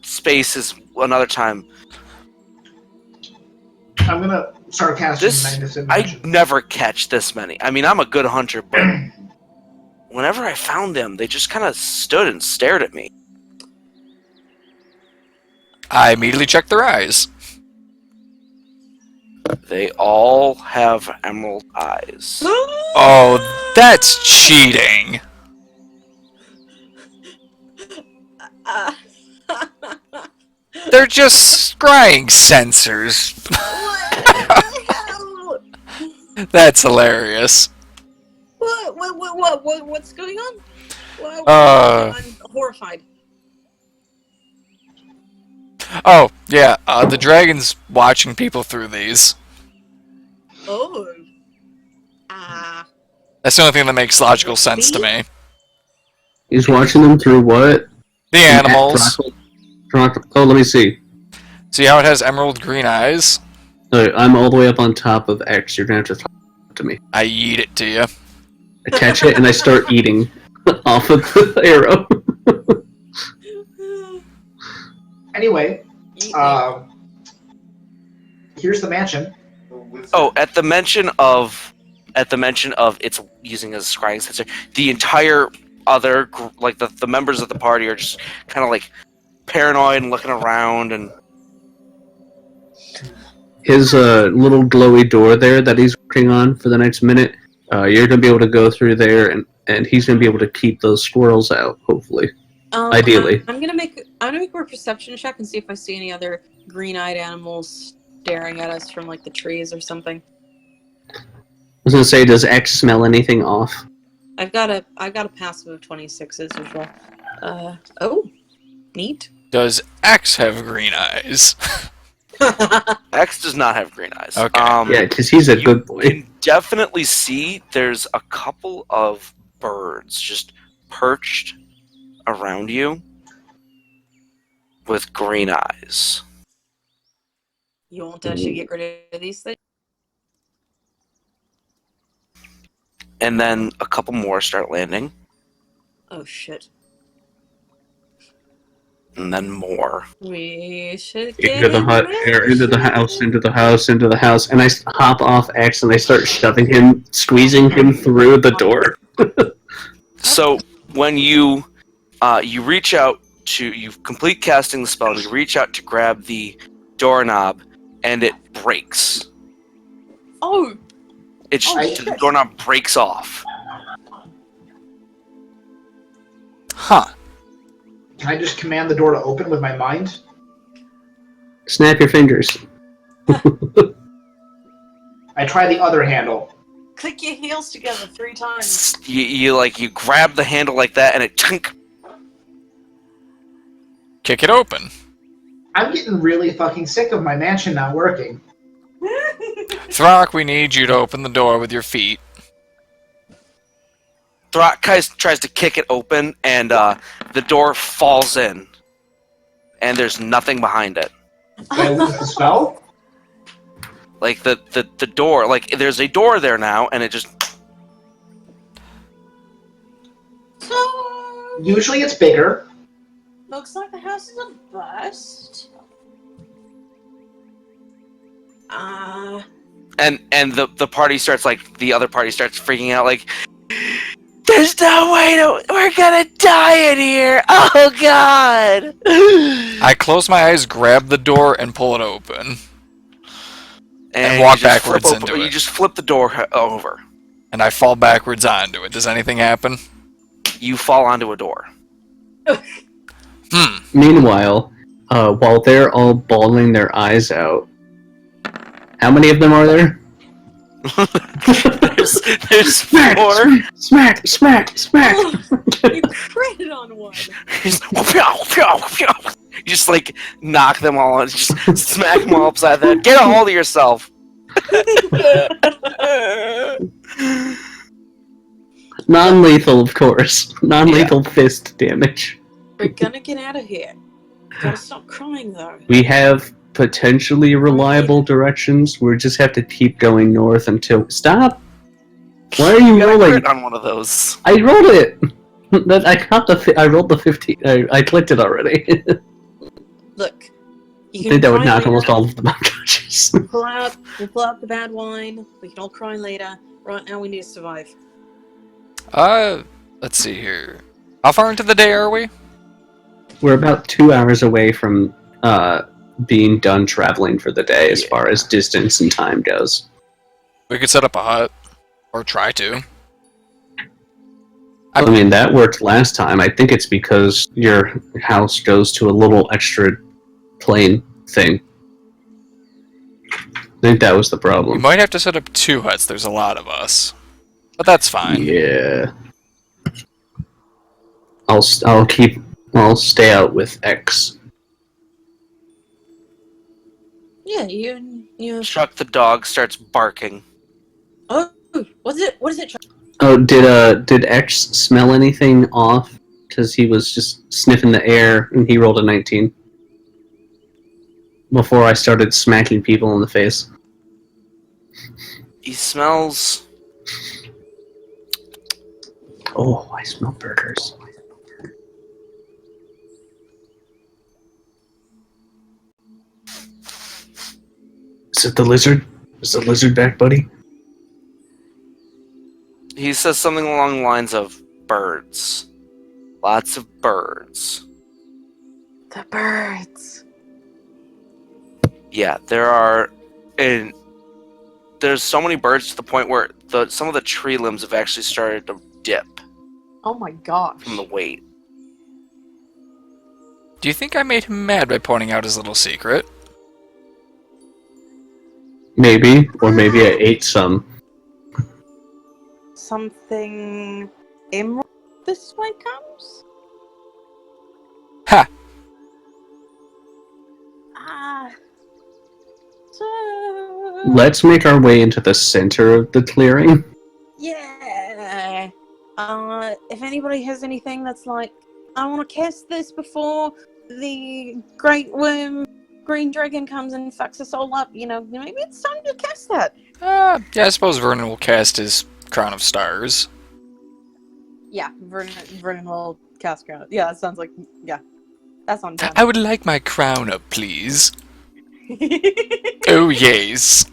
A: spaces another time.
D: I'm gonna start casting Magnificent
A: I
D: Mansion.
A: never catch this many. I mean, I'm a good hunter, but whenever I found them, they just kind of stood and stared at me.
E: I immediately checked their eyes.
A: They all have emerald eyes.
E: Oh, that's cheating. They're just scrying sensors. That's hilarious.
B: What's going on? I'm horrified.
E: Oh, yeah, the dragon's watching people through these.
B: Oh.
E: That's the only thing that makes logical sense to me.
C: He's watching them through what?
E: The animals.
C: Oh, let me see.
E: See how it has emerald green eyes?
C: I'm all the way up on top of X. You're gonna have to talk to me.
E: I eat it to you.
C: I catch it and I start eating off of the arrow.
D: Anyway, here's the mansion.
A: Oh, at the mention of it's using as a scrying sensor, the entire other like the members of the party are just kind of like paranoid and looking around, and
C: his little glowy door there that he's working on for the next minute. You're gonna be able to go through there, and he's gonna be able to keep those squirrels out. Hopefully, ideally.
B: I'm gonna make a perception check and see if I see any other green-eyed animals staring at us from like the trees or something.
C: I was gonna say, does X smell anything off?
B: I've got a passive of 26s as well. Oh, neat.
E: Does X have green eyes?
A: X does not have green eyes.
E: Okay.
C: Yeah, because he's a good boy.
A: You can definitely see there's a couple of birds just perched around you with green eyes.
B: You want to actually get rid of these things?
A: And then a couple more start landing,
B: Oh shit.
A: and then more.
B: We should get
C: Into the hut, into the house, into the house, into the house, and I hop off X and I start shoving him, squeezing him through the door.
A: So when you reach out you complete casting the spell, and you reach out to grab the doorknob, and it breaks.
B: Oh,
A: The doorknob breaks off.
E: Huh.
D: Can I just command the door to open with my mind?
C: Snap your fingers.
D: I try the other handle.
B: click your heels together 3 times.
A: You grab the handle like that, and it chunk.
E: Kick it open.
D: I'm getting really fucking sick of my mansion not working.
E: Throkk, we need you to open the door with your feet.
A: Throkk tries to kick it open, and the door falls in, and there's nothing behind it.
D: Did I lose the spell?
A: Like the door, like there's a door there now, and it just.
B: So,
D: Usually it's bigger.
B: looks like the house is a bust.
A: And the party starts, like, the other party starts freaking out, like, there's no way we're gonna die in here! Oh god!
E: I close my eyes, grab the door, and pull it open.
A: And
E: walk
A: you just
E: backwards
A: flip
E: into
A: You
E: it.
A: just flip the door over.
E: And I fall backwards onto it. Does anything happen?
A: You fall onto a door.
C: Meanwhile, while they're all bawling their eyes out, how many of them are there?
A: There's
C: Smack!
A: 4.
C: Smack! Smack! Smack!
B: You critted on one.
A: You just, like, knock them all and just smack them all upside the head. Get a hold of yourself!
C: Non-lethal, of course. Non-lethal fist damage.
B: We're gonna get out of here. Gotta stop crying though.
C: We have potentially reliable directions. We just have to keep going north until... Stop! Why are you
A: You got a
C: rolling?
A: crit on one of those.
C: I rolled it! I rolled the 15. I clicked it already.
B: Look, you
C: I
B: can
C: think that would
B: cry
C: knock
B: later.
C: almost all of them unconscious.
B: We'll pull out the bad wine. We can all cry later. Right now, we need to survive.
E: Let's see here. How far into the day are we?
C: We're about 2 hours away from being done traveling for the day as far as distance and time goes.
E: We could set up a hut. Or try to.
C: I mean, that worked last time. I think it's because your house goes to a little extra plane thing. I think that was the
E: We
C: problem.
E: might have to set up 2 huts. There's a lot of us. But that's fine.
C: Yeah. I'll stay out with X.
B: Yeah, you.
A: Chuck the dog starts barking.
B: Oh, what is it?
C: Oh, did X smell anything off? Because he was just sniffing the air and he rolled a 19. Before I started smacking people in the face.
A: He smells.
C: Oh, I smell burgers. Is it the lizard? Is the lizard back, buddy?
A: He says something along the lines of birds. Lots of birds.
G: The birds.
A: Yeah, there's so many birds to the point where some of the tree limbs have actually started to dip
G: Oh my gosh.
A: from the weight.
E: Do you think I made him mad by pointing out his little secret?
C: Maybe, or maybe I ate some.
G: Something emerald this way comes?
E: Ha!
G: Ah. So...
C: Let's make our way into the center of the clearing.
G: Yeah. If anybody has anything that's like, I want to cast this before the Great Worm Green Dragon comes and fucks us all up, maybe it's time to cast that.
E: Yeah, I suppose Vernon will cast his Crown of Stars.
G: Yeah, Vernon will cast Crown. Yeah, that sounds like, yeah. That's on time.
E: I would like my crown up, please. Oh, yes.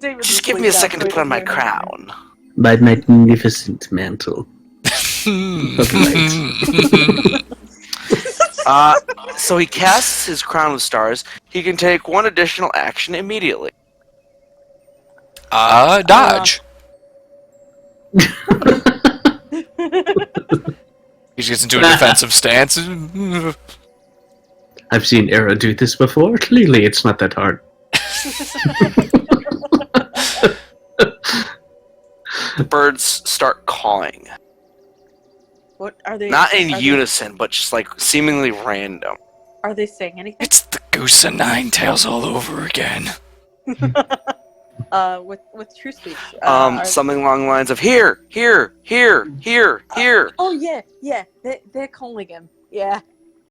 G: David
A: Just
G: will
A: give me
G: sleep
A: a second to
G: now,
A: put on my
G: so he doesn't hear anything.
A: crown.
C: My magnificent mantle. Of light.
A: So he casts his crown of stars. He can take one additional action immediately.
E: Dodge. He gets into a defensive stance.
C: I've seen Aera do this before. Clearly, it's not that hard.
A: Birds start cawing.
G: What are they?
A: Not in
G: are
A: unison, but just like seemingly random.
G: Are they saying anything?
E: It's the Goose and Nine Tails all over again.
G: With true speech.
A: Something along the lines of here.
G: Oh yeah. They're calling him. Yeah.